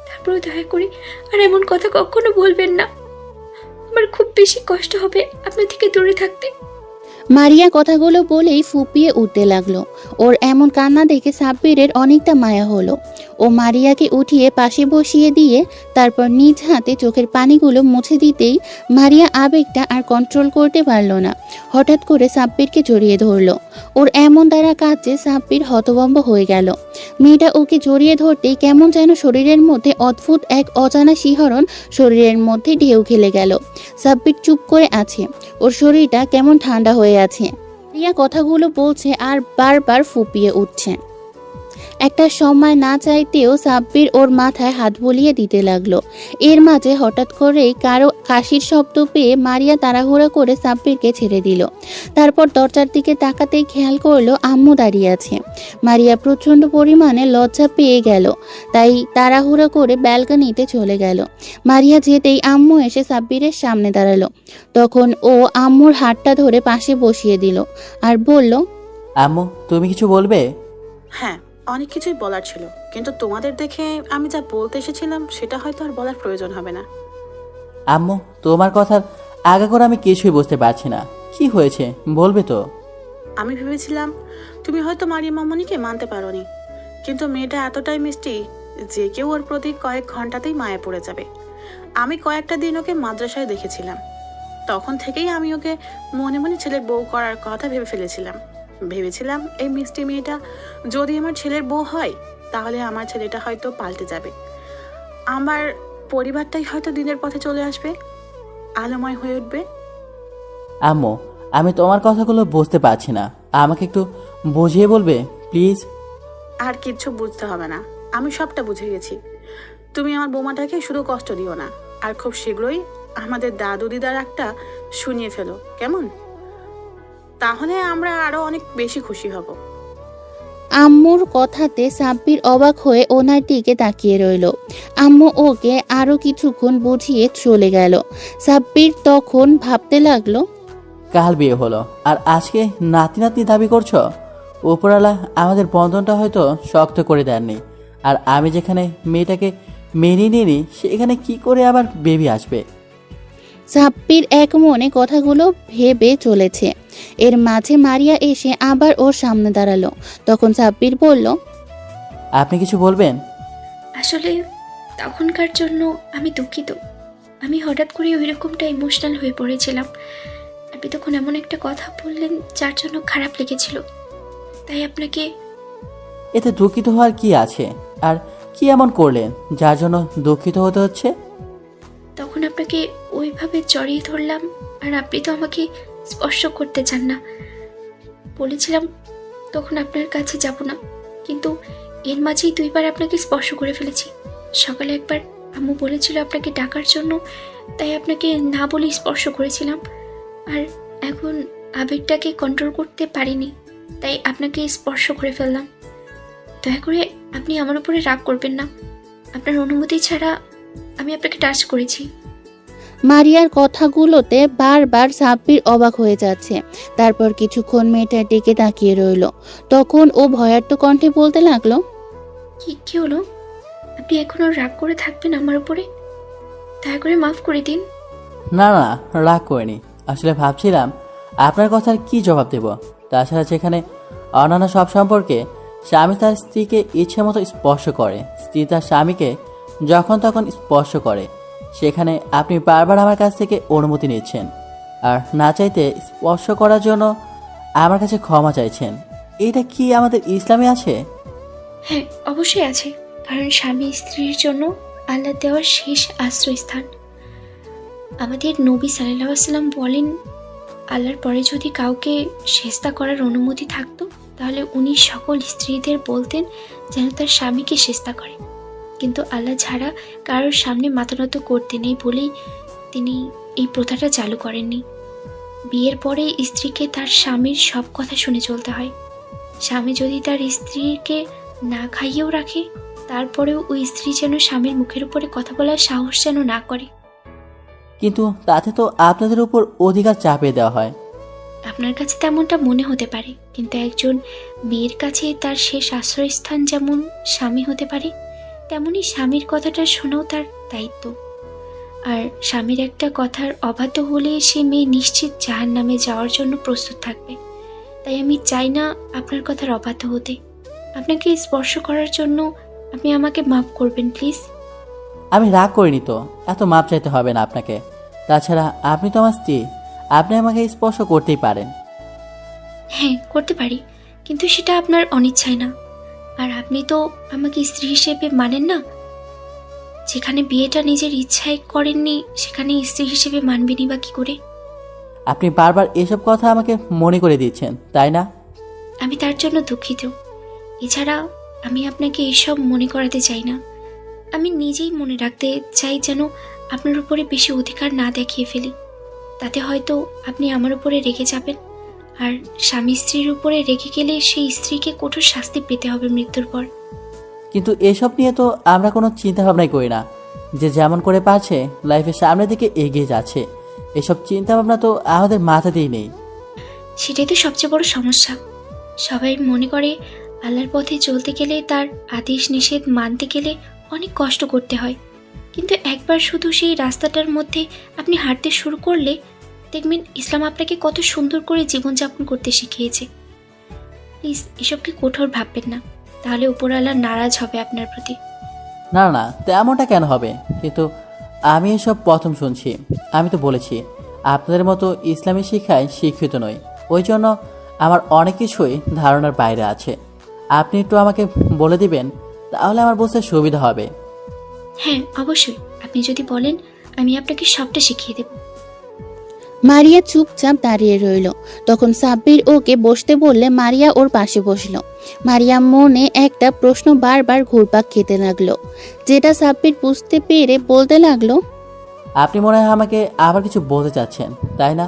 তারপরেও দয়া করে আর এমন কথা কখনো বলবেন না। আমার খুব বেশি কষ্ট হবে আপনার থেকে দূরে থাকতে। মারিয়া কথাগুলো বলেই ফুপিয়ে উঠতে লাগলো। ওর এমন কান্না দেখে সাব্বিরের অনেকটা মায়া হলো। ও মারিয়াকে উঠিয়ে পাশে বসিয়ে দিয়ে তারপর নিজ হাতে চোখের পানিগুলো মুছে দিতেই মারিয়া আবেগটা আর কন্ট্রোল করতে পারল না। হঠাৎ করে সাব্বিরকে জড়িয়ে ধরলো। ওর এমন দ্বারা কাঁদছে সাব্বির হতভম্ব হয়ে গেল। মেয়েটা ওকে জড়িয়ে ধরতেই কেমন যেন শরীরের মধ্যে অদ্ভুত এক অজানা শিহরণ শরীরের মধ্যে ঢেউ খেলে গেল। সাব্বির চুপ করে আছে, ওর শরীরটা কেমন ঠান্ডা হয়ে আছে। রিয়া কথাগুলো বলছে আর বারবার ফুপিয়ে উঠছে। একটা সময় না চাইতেও সাব্বির ওর মাথায় হাত বুলিয়ে দিতে লাগলো। এর মাঝে হঠাৎ করেই কারো কাশির শব্দ পেয়ে মারিয়া তাড়াহুড়ো করে সাব্বিরকে ছেড়ে দিল। তারপর দরজার দিকে তাকাতেই খেয়াল করলো আম্মু দাঁড়িয়ে আছে। মারিয়া প্রচণ্ড পরিমাণে লজ্জা পেয়ে গেল, তাই তাড়াহুড়ো করে ব্যালকনিতে চলে গেল। মারিয়া যেতেই আম্মু এসে সাব্বিরের সামনে দাঁড়ালো। তখন ও আম্মুর হাতটা ধরে পাশে বসিয়ে দিল আর বলল, আম্মু, তুমি কিছু বলবে? হ্যাঁ, অনেক কিছুই বলার ছিল, কিন্তু তোমাদের দেখে আমি যা বলতে এসেছিলাম সেটা হয়তো আর বলার প্রয়োজন হবে না। আম্মু, তোমার কথার আগাগোড়া আমি কিছুই বুঝতে পারছি না। কি হয়েছে বলবে তো? আমি ভেবেছিলাম তুমি হয়তো মারিয়া মামনিকে মানতে পারোনি, কিন্তু মেয়েটা এতটাই মিষ্টি যে কেউ ওর প্রতি কয়েক ঘন্টাতেই মায়া পড়ে যাবে। আমি কয়েকটা দিন ওকে মাদ্রাসায় দেখেছিলাম, তখন থেকেই আমি ওকে মনে মনে ছেলের বউ করার কথা ভেবে ফেলেছিলাম। ভেবেছিলাম এই মিষ্টি মেয়েটা যদি আমার ছেলের বউ হয় তাহলে আমার ছেলেটা হয়তো পাল্টে যাবে, আমার পরিবারটাই হয়তো দিনের পথে চলে আসবে, আলোময় হয়ে উঠবে। আম্মু, আমি তোমার কথাগুলো বুঝতে পারছি না, আমাকে একটু বুঝিয়ে বলবে প্লিজ? আর কিচ্ছু বুঝতে হবে না, আমি সবটা বুঝে গেছি। তুমি আমার বৌমাটাকে শুধু কষ্ট দিও না, আর খুব শীঘ্রই আমাদের দাদু দিদার একটা শুনিয়ে ফেলো, কেমন? তাহলে আমরা আরো অনেক বেশি খুশি হব। আম্মুর কথাতে সাব্বির অবাক হয়ে ওনার দিকে তাকিয়ে রইল। আম্মু ওকে আরো কিছুক্ষণ বুঝিয়ে চলে গেল। সাব্বির তখন ভাবতে লাগলো, কাল বিয়ে হলো আর আজকে নাতি নাতনি দাবি করছো? উপরওয়ালা আমাদের বন্ধনটা হয়তো শক্ত করে দেননি, আর আমি যেখানে মেয়েটাকে মেনে নিইনি সেখানে কি করে আবার বেবি আসবে? সাব্বির এক মনে কথাগুলো ভেবে চলেছে। এর মাঝে মারিয়া এসে আবার ওর সামনে দাঁড়ালো। তখন সাব্বির বলল, আপনি কিছু বলবেন? আসলে তখনকার জন্য আমি দুঃখিত। আমি হঠাৎ করে ওই রকমটা ইমোশনাল হয়ে পড়েছিলাম। আপনি তখন এমন একটা কথা বললেন যার জন্য খারাপ লেগেছিল, তাই আপনাকে। এতে দুঃখিত হওয়ার কি আছে? আর কি এমন করলেন যার জন্য দুঃখিত হতে হচ্ছে? তখন আপনাকে ওইভাবে জড়িয়ে ধরলাম, আর আপনি তো আমাকে স্পর্শ করতে চান না। বলেছিলাম তখন আপনার কাছে যাব না, কিন্তু এর মাঝেই 2বার আপনাকে স্পর্শ করে ফেলেছি। সকালে একবার আম্মু বলেছিল আপনাকে ডাকার জন্য, তাই আপনাকে না বলে স্পর্শ করেছিলাম। আর এখন আবেগটাকে কন্ট্রোল করতে পারিনি, তাই আপনাকে স্পর্শ করে ফেললাম। দয়া করে আপনি আমার উপরে রাগ করবেন না। আপনার অনুমতি ছাড়া আমি আপনাকে টাচ করেছি। মারিয়ার কথাগুলোতে বারবার সাব্বির অবাক হয়ে যাচ্ছে। তারপর কিছুক্ষণ মেয়েটার দিকে তাকিয়ে রইল। তখন ও ভয়ার্ত কণ্ঠে বলতে লাগলো, কি হলো? আপনি এখনো রাগ করে থাকবেন আমার উপরে? দয়া করে মাফ করে দিন। না না, রাগ করিনি। আসলে ভাবছিলাম আপনার কথার কি জবাব দেব। তাছাড়া যেখানে অন্যান্য সব সম্পর্কে স্বামী তার স্ত্রীকে ইচ্ছে মতো স্পর্শ করে, স্ত্রী তার স্বামীকে যখন তখন স্পর্শ করে, সেখানে আপনি বারবার আমার কাছ থেকে অনুমতি নিচ্ছেন আর না চাইতে স্পর্শ করার জন্য আমার কাছে ক্ষমা চাইছেন। এটা কি আমাদের ইসলামে আছে? হ্যাঁ, অবশ্যই আছে। কারণ স্বামী স্ত্রীর জন্য আল্লাহ দেওয়ার শেষ আশ্রয়স্থান। আমাদের নবী সাল্লাল্লাহু আলাইহি ওয়াসাল্লাম বলেন, আল্লাহর পরে যদি কাউকে সেজদা করার অনুমতি থাকতো তাহলে উনি সকল স্ত্রীদের বলতেন যেন তার স্বামীকে সেজদা করে, কিন্তু আল্লাহ ছাড়া কারোর সামনে মাথা নত করতে নেই বলেই তিনি এই প্রথাটা চালু করেননি। বিয়ের পরে স্ত্রীকে তার স্বামীর সব কথা শুনে চলতে হয়। স্বামী যদি তার স্ত্রীকে না খাইয়েও রাখে, তারপরেও ওই স্ত্রী যেন স্বামীর মুখের উপরে কথা বলার সাহস যেন না করে। কিন্তু তাতে তো আপনাদের উপর অধিকার চাপিয়ে দেওয়া হয়। আপনার কাছে তেমনটা মনে হতে পারে, কিন্তু একজন মেয়ের কাছে তার শেষ আশ্রয়স্থান যেমন স্বামী হতে পারে, তেমনি স্বামীর কথাটা শোনাও তার দায়িত্ব। আর স্বামীর একটা কথার অবাধ্য হলে সে মেয়ে নিশ্চিত জাহান্নামে যাওয়ার জন্য প্রস্তুত থাকবে। তাই আমি চাই না আপনার কথার অবাধ্য হতে। আপনাকে স্পর্শ করার জন্য আপনি আমাকে মাফ করবেন প্লিজ। আমি রাগ করিনি তো, এত মাপ চাইতে হবে না আপনাকে। তাছাড়া আপনি তো আমার স্ত্রী, আপনি আমাকে স্পর্শ করতেই পারেন। হ্যাঁ, করতে পারি, কিন্তু সেটা আপনার অনিচ্ছায় না। আর আপনি তো আমাকে স্ত্রী হিসেবে মানেন না। যেখানে বিয়েটা নিজের ইচ্ছায় করেননি সেখানে স্ত্রী হিসেবে মানবেনই বা কি করে? আপনি বারবার এসব কথা আমাকে মনে করে দিচ্ছেন, তাই না? আমি তার জন্য দুঃখিত। এছাড়া আমি আপনাকে এসব মনে করাতে চাই না। আমি নিজেই মনে রাখতে চাই যেন আপনার উপরে বেশি অধিকার না দেখিয়ে ফেলি। তাতে হয়তো আপনি আমার উপরে রেগে যাবেন, আর স্বামী স্ত্রীর উপরে রেগে গেলে সেই স্ত্রীকে কঠোর শাস্তি পেতে হবে মৃত্যুর পর। কিন্তু এসব নিয়ে তো আমরা কোনো চিন্তা ভাবনাই করি না। যে যেমন করে পারছে লাইফের সামনের দিকে এগিয়ে যাচ্ছে, এসব চিন্তা ভাবনা তো আমাদের মাথাতেই নেই। সেটাই তো সবচেয়ে বড় সমস্যা। সবাই মনে করে আল্লাহর পথে চলতে গেলে, তার আদেশ নিষেধ মানতে গেলে অনেক কষ্ট করতে হয়। কিন্তু একবার শুধু সেই রাস্তাটার মধ্যে আপনি হাঁটতে শুরু করলে দেখবেন ইসলাম আপনাকে কত সুন্দর করে জীবনযাপন করতে শিখিয়েছে। প্লিজ এসবকে কঠোর ভাববেন না। তাহলে উপরওয়ালা নারাজ হবে আপনার প্রতি। না না, তেমনটা কেন হবে? কিন্তু আমি এসব প্রথম শুনছি। আমি তো বলেছি আপনাদের মতো ইসলামী শিক্ষায় শিক্ষিত নই, ওই জন্য আমার অনেক কিছুই ধারণার বাইরে আছে। আপনি একটু আমাকে বলে দিবেন, তাহলে আমার বুঝতে সুবিধা হবে। হ্যাঁ অবশ্যই, আপনি যদি বলেন আমি আপনাকে সবটা শিখিয়ে দেব। মারিয়া চুপচাপ দাঁড়িয়ে রইল। তখন সাব্বির ওকে বসতে বললে মারিয়া ওর পাশে বসলো। মারিয়া মনে একটা প্রশ্ন বারবার ঘুরপাক খেতে লাগলো, যেটা সাব্বির বুঝতে পেরে বলতে লাগলো, আপনি মনে হয় আমাকে আবার কিছু বলতে চাচ্ছেন, তাই না?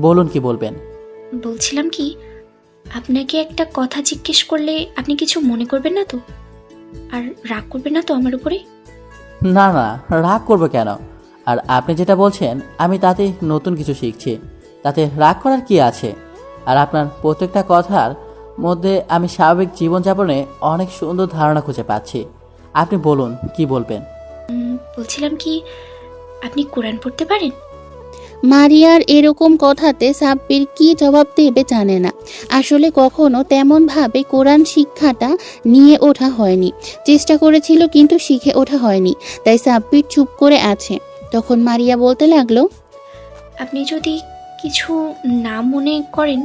বলুন, কি বলবেন? বলছিলাম কি, আপনাকে একটা কথা জিজ্ঞেস করলে আপনি কিছু মনে করবেন না তো? আর রাগ করবেন না তো আমার উপরে? না না, রাগ করবো কেন? আর আপনি যেটা বলছেন আমি তাতে নতুন কিছু শিখছি, তাতে রাগ করার কি আছে? আর আপনার প্রত্যেকটা কথার মধ্যে আমি স্বাভাবিক জীবনযাপনে অনেক সুন্দর ধারণা খুঁজে পাচ্ছি। আপনি বলুন, কি বলবেন? বলছিলাম কি, আপনি কোরআন পড়তে পারেন? মারিয়ার এরকম কথাতে সাব্বির কি জবাব দেবে জানে না। আসলে কখনো তেমন ভাবে কোরআন শিক্ষাটা নিয়ে ওঠা হয়নি। চেষ্টা করেছিল কিন্তু শিখে ওঠা হয়নি, তাই সাব্বির চুপ করে আছে। তখন মারিয়া বলতে লাগলো, আপনি যদি কিছু না মনে করেন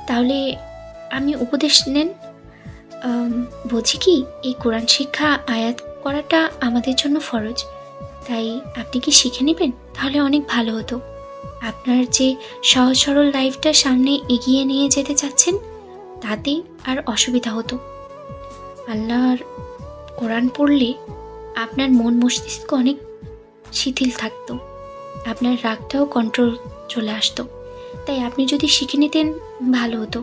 তাহলে আমি উপদেশ নেন। বলছি কি, এই কোরআন শিক্ষা আয়াত করাটা আমাদের জন্য ফরজ, তাই আপনি কি শিখে নেবেন তাহলে অনেক ভালো হতো। আপনার যে সহজ সরল লাইফটা সামনে এগিয়ে নিয়ে যেতে চাচ্ছেন, তাতে আর অসুবিধা হতো। আল্লাহর কোরআন পড়লে আপনার মন মস্তিষ্ক অনেক শিথিল থাকতো, আপনার রাগটাও কন্ট্রোল চলে আসতো। তাই আপনি যদি শিখে নিতেন ভালো হতো।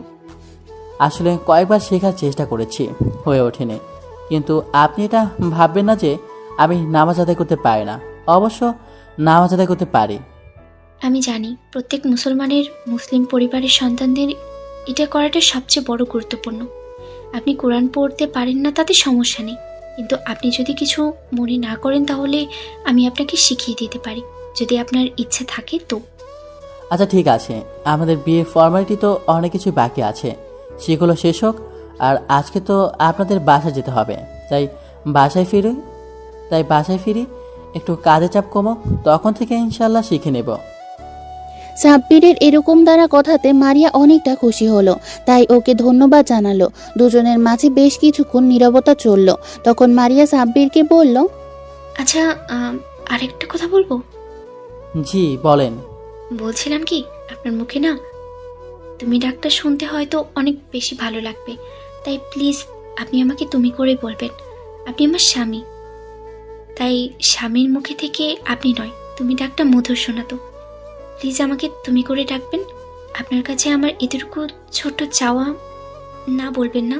আসলে কয়েকবার শেখার চেষ্টা করেছি, হয়ে ওঠেনি। কিন্তু আপনি এটা ভাববেন না যে আমি নামাজ আদায় করতে পারি না। অবশ্য নামাজ আদায় করতে পারি। আমি জানি প্রত্যেক মুসলমানের, মুসলিম পরিবারের সন্তানদের এটা করাটা সবচেয়ে বড় গুরুত্বপূর্ণ। আপনি কোরআন পড়তে পারেন না তাতে সমস্যা নেই, কিন্তু আপনি যদি কিছু মনে না করেন তাহলে আমি আপনাকে শিখিয়ে দিতে পারি, যদি আপনার ইচ্ছে থাকে তো। আচ্ছা ঠিক আছে, আমাদের বিয়ের ফর্মালিটি তো অনেক কিছু বাকি আছে, সেগুলো শেষ হোক। আর আজকে তো আপনাদের বাসায় যেতে হবে, বাসায় ফিরি একটু কাজে চাপ কমো, তখন থেকে ইনশাল্লাহ শিখে নেব। সাব্বিরের এরকম দ্বারা কথাতে মারিয়া অনেকটা খুশি হলো, তাই ওকে ধন্যবাদ জানালো। দুজনের মাঝে বেশ কিছুক্ষণ নীরবতা চলল। তখন মারিয়া সাব্বিরকে বলল, আচ্ছা, আরেকটা কথা বলবো? জি বলেন। বলছিলাম কি, আপনার মুখে না তুমি ডাকটা শুনতে হয়তো অনেক বেশি ভালো লাগবে, তাই প্লিজ আপনি আমাকে তুমি করে বলবেন। আপনি আমার স্বামী, তাই স্বামীর মুখে থেকে আপনি নয় তুমি ডাকটা মধুর শোনাতো। প্লিজ আমাকে তুমি করে ডাকবেন। আপনার কাছে আমার এতটুকু ছোট্ট চাওয়া, না বলবেন না?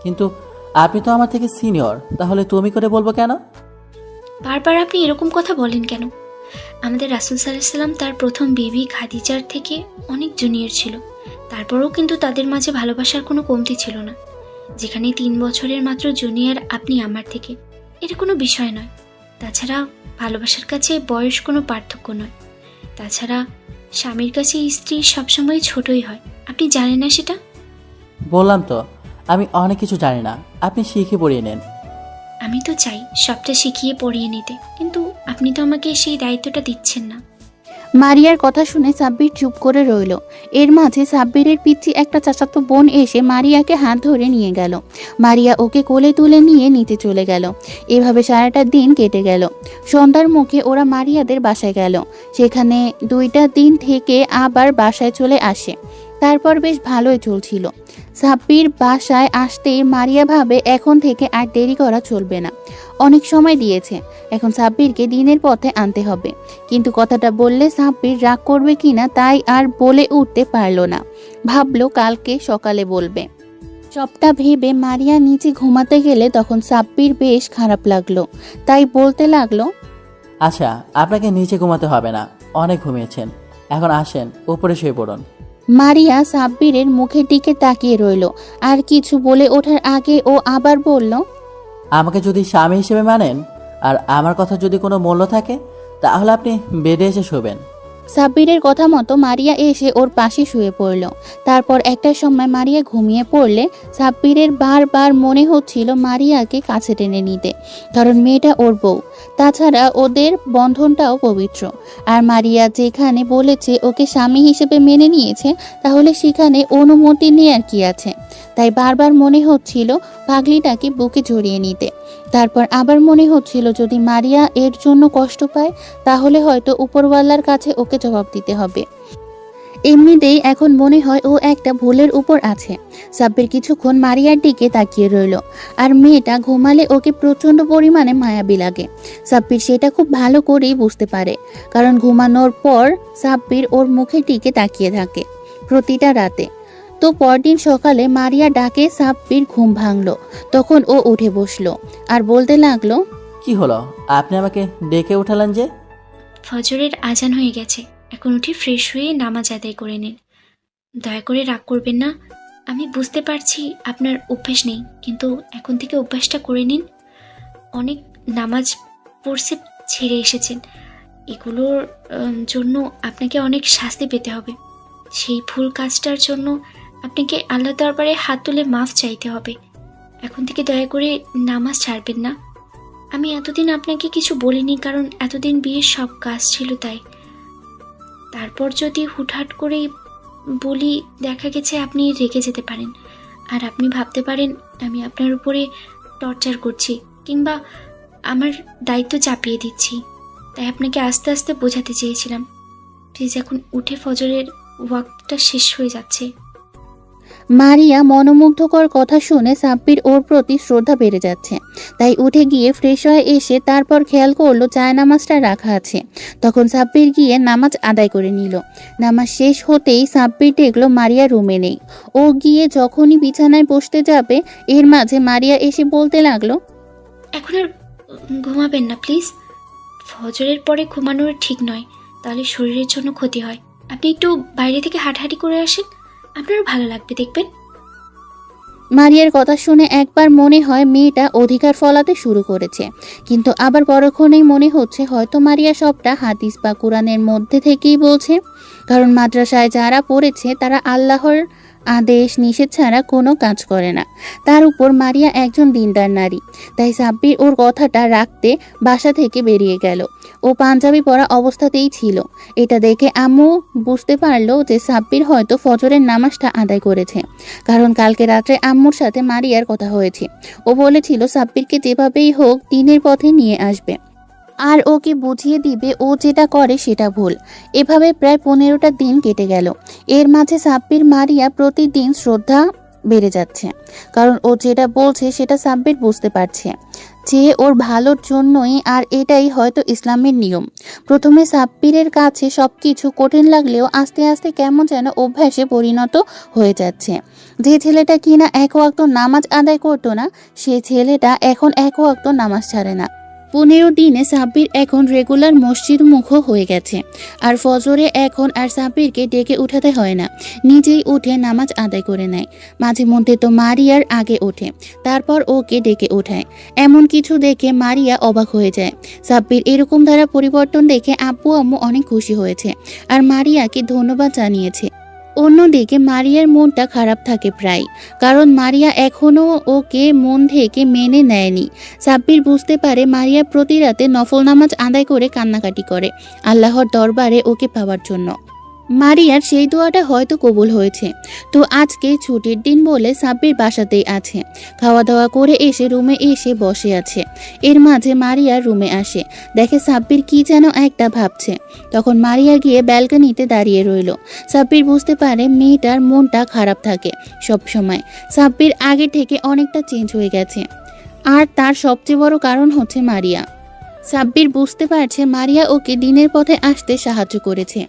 কিন্তু আপনি তো আমার থেকে সিনিয়র, তাহলে তুমি করে বলবো কেন? বারবার আপনি এরকম কথা বলেন কেন? আমাদের রাসূল সাল্লাল্লাহু আলাইহি সাল্লাম তার প্রথম বিবি খাদিজার থেকে অনেক জুনিয়র ছিল, তারপরেও কিন্তু তাদের মাঝে ভালোবাসার কোনো কমতি ছিল না। যেখানে 3 বছরের মাত্র জুনিয়র আপনি আমার থেকে, এটা কোনো বিষয় নয়। তাছাড়া ভালোবাসার কাছে বয়স কোনো পার্থক্য নয়। তাছাড়া স্বামীর কাছে স্ত্রী সবসময় ছোটই হয়, আপনি জানেন না সেটা? বললাম তো আমি অনেক কিছু জানি না, আপনি শিখে পড়িয়ে নেন। আমি তো চাই সবটা শিখিয়ে পড়িয়ে নিতে, কিন্তু আপনি তো আমাকে সেই দায়িত্বটা দিচ্ছেন না। মারিয়ার কথা শুনে সাব্বির চুপ করে রইল। এর মাঝে সাব্বিরের পিচ্চি একটা চাচাতো বোন এসে মারিয়াকে হাত ধরে নিয়ে গেল। মারিয়া ওকে কোলে তুলে নিয়ে নিতে চলে গেল। এভাবে সারাটা দিন কেটে গেল। সন্ধ্যার মুখে ওরা মারিয়াদের বাসায় গেল। সেখানে 2টা দিন থেকে আবার বাসায় চলে আসে। তারপর বেশ ভালোই চলছিল। সাব্বির বাসায় আসতেই মারিয়া ভাবে এখন থেকে আর দেরি করা চলবে না। অনেক সময় দিয়েছে, এখন সাব্বিরকে দিনের পথে আনতে হবে। কিন্তু কথাটা বললে সাব্বির রাগ করবে কিনা তাই আর বলে উঠতে পারল না। ভাবলো কালকে সকালে বলবে। সবটা ভেবে মারিয়া নিচে ঘুমাতে গেলে তখন সাব্বির বেশ খারাপ লাগলো, তাই বলতে লাগলো, আচ্ছা আপনাকে নিচে ঘুমাতে হবে না, অনেক ঘুমিয়েছেন, এখন আসেন উপরে শুয়ে পড়ুন। মারিয়া সাব্বিরের মুখের দিকে তাকিয়ে রইল। আর কিছু বলে ওঠার আগে ও আবার বলল, আমাকে যদি স্বামী হিসেবে মানেন আর আমার কথা যদি কোনো মূল্য থাকে, তাহলে আপনি বেডে এসে শোবেন। সাব্বিরের কথা মতো মারিয়া এসে ওর পাশে শুয়ে পড়ল। তারপর একটা সময় মারিয়া ঘুমিয়ে পড়লে সাব্বিরের বারবার মনে হচ্ছিল মারিয়াকে কাছে টেনে নিতে, কারণ মেয়েটা ওর বউ। তাছাড়া ওদের বন্ধনটাও পবিত্র। আর মারিয়া যেখানে বলেছে ওকে স্বামী হিসেবে মেনে নিয়েছে, তাহলে সেখানে অনুমতি নেওয়ার কি আছে। তাই বারবার মনে হচ্ছিল পাগলিটাকে বুকে জড়িয়ে নিতে। তারপর আবার মনে হচ্ছিল যদি মারিয়া এর জন্য কষ্ট পায়, তাহলে হয়তো উপরওয়ালার কাছে ওকে জবাব দিতে হবে। এমনিতেই এখন মনে হয় ও একটা ভুলের উপর আছে। সাব্বির কিছুক্ষণ মারিয়ার দিকে তাকিয়ে রইল। আর মেয়েটা ঘুমালে ওকে প্রচন্ড পরিমাণে মায়াবী লাগে। সাব্বির সেটা খুব ভালো করেই বুঝতে পারে, কারণ ঘুমানোর পর সাব্বির ওর মুখের দিকে তাকিয়ে থাকে প্রতিটা রাতে। তো পরদিন সকালে মারিয়া ডাকে সাব্বির ঘুম ভাঙলো। তখন ও উঠে বসলো আর বলতে লাগলো, কি হলো, আপনি আমাকে ডেকে উঠালেন যে? ফজরের আজান হয়ে গেছে, এখন উঠে ফ্রেশ হয়ে নামাজ আদায় করে নিন। দয়া করে রাগ করবেন না, আমি বুঝতে পারছি আপনার অভ্যাস নেই, কিন্তু এখন থেকে অভ্যাসটা করে নিন। অনেক নামাজ পড়ছে ছেড়ে এসেছেন, এগুলোর জন্য আপনাকে অনেক শাস্তি পেতে হবে। সেই ভুল কাজটার জন্য আপনাকে আল্লাহ দরবারে হাত তুলে মাফ চাইতে হবে। এখন থেকে দয়া করে নামাজ ছাড়বেন না। আমি এতদিন আপনাকে কিছু বলিনি, কারণ এতদিন বিয়ের সব কাজ ছিল তাই। তারপর যদি হুটহাট করে বলি, দেখা গেছে আপনি রেগে যেতে পারেন, আর আপনি ভাবতে পারেন আমি আপনার উপরে টর্চার করছি কিংবা আমার দায়িত্ব চাপিয়ে দিচ্ছি। তাই আপনাকে আস্তে আস্তে বোঝাতে চেয়েছিলাম। প্লিজ এখন উঠে, ফজরের ওয়াক্তটা শেষ হয়ে যাচ্ছে। মারিয়া মনোমুগ্ধকর কথা শুনে সাব্বির ওর প্রতি শ্রদ্ধা বেড়ে যাচ্ছে। তাই উঠে গিয়ে ফ্রেশ হয়ে এসে তারপর খেয়াল করলো জায়নামাজটা রাখা আছে। তখন সাব্বির গিয়ে নামাজ আদায় করে নিল। নামাজ শেষ হতেই সাব্বির দেখলো মারিয়া রুমে নেই। ও গিয়ে যখনই বিছানায় বসতে যাবে, এর মাঝে মারিয়া এসে বলতে লাগলো, এখন আর ঘুমাবেন না প্লিজ। ফজরের পরে ঘুমানোর ঠিক নয়, তাহলে শরীরের জন্য ক্ষতি হয়। আপনি একটু বাইরে থেকে হাঁটাহাঁটি করে আসেন, আপনারও ভালো লাগবে দেখবেন। মারিয়ার কথা শুনে একবার মনে হয় মেয়েটা অধিকার ফলাতে শুরু করেছে, কিন্তু আবার পরক্ষণেই মনে হচ্ছে হয়তো মারিয়া সবটা হাদিস বা কোরআনের মধ্যে থেকেই বলছে। কারণ মাদ্রাসায় যারা পড়েছে তারা আল্লাহর আদেশ নিষেধ ছাড়া কোনো কাজ করে না। তার উপর মারিয়া একজন দিনদার নারী। তাই সাব্বির ওর কথাটা রাখতে বাসা থেকে বেরিয়ে গেল। ও পাঞ্জাবি পরা অবস্থাতেই ছিল। এটা দেখে আম্মু বুঝতে পারলো যে সাব্বির হয়তো ফজরের নামাজটা আদায় করেছে, কারণ কালকে রাত্রে আম্মুর সাথে মারিয়ার কথা হয়েছে। ও বলেছিল সাব্বিরকে যেভাবেই হোক দিনের পথে নিয়ে আসবে আর ওকে বুঝিয়ে দিবে ও যেটা করে সেটা ভুল। এভাবে প্রায় 15টা দিন কেটে গেল। এর মাঝে সাব্বির মারিয়া প্রতিদিন শ্রদ্ধা বেড়ে যাচ্ছে, কারণ ও যেটা বলছে সেটা সাব্বির বুঝতে পারছে যে ওর ভালোর জন্যই, আর এটাই হয়তো ইসলামের নিয়ম। প্রথমে সাব্বিরের কাছে সবকিছু কঠিন লাগলেও আস্তে আস্তে কেমন যেন অভ্যাসে পরিণত হয়ে যাচ্ছে। যে ছেলেটা কিনা এক ওয়াক্ত নামাজ আদায় করতো না, সে ছেলেটা এখন এক ওয়াক্ত নামাজ ছাড়ে না। 15 দিনে সাব্বির এখন রেগুলার মসজিদ মুখ হয়ে গেছে। আর ফজরে এখন আর সাব্বিরকে ডেকে উঠাতে হয় না, নিজেই উঠে নামাজ আদায় করে নেয়। মাঝে মধ্যে তো মারিয়ার আগে ওঠে, তারপর ওকে ডেকে ওঠায়। এমন কিছু দেখে মারিয়া অবাক হয়ে যায়। সাব্বির এরকম ধারা পরিবর্তন দেখে আব্বু আম্মু অনেক খুশি হয়েছে আর মারিয়াকে ধন্যবাদ জানিয়েছে। অন্যদিকে মারিয়ার মনটা খারাপ থাকে প্রায়, কারণ মারিয়া এখনো ওকে মন থেকে মেনে নেয়নি। সাব্বির বুঝতে পারে মারিয়া প্রতি রাতে নফল নামাজ আদায় করে কান্নাকাটি করে আল্লাহর দরবারে ওকে পাওয়ার জন্য। মারিয়ার সেই দোয়াটা হয়তো কবুল হয়েছে। তো আজকে ছুটির দিন বলে সাব্বির বাসাতেই আছে। খাওয়া দাওয়া করে এসে রুমে এসে বসে আছে। এর মাঝে মারিয়া রুমে আসে, দেখে সাব্বির কি যেন একটা ভাবছে। তখন মারিয়া গিয়ে ব্যালকনিতে দাঁড়িয়ে রইল। সাব্বির বুঝতে পারে মেয়েটার মনটা খারাপ থাকে সব সময়। সাব্বির আগে থেকে অনেকটা চেঞ্জ হয়ে গেছে, আর তার সবচেয়ে বড় কারণ হচ্ছে মারিয়া। সাব্বির বুঝতে পারছে মারিয়া ওকে দিনের পথে আসতে সাহায্য করেছে।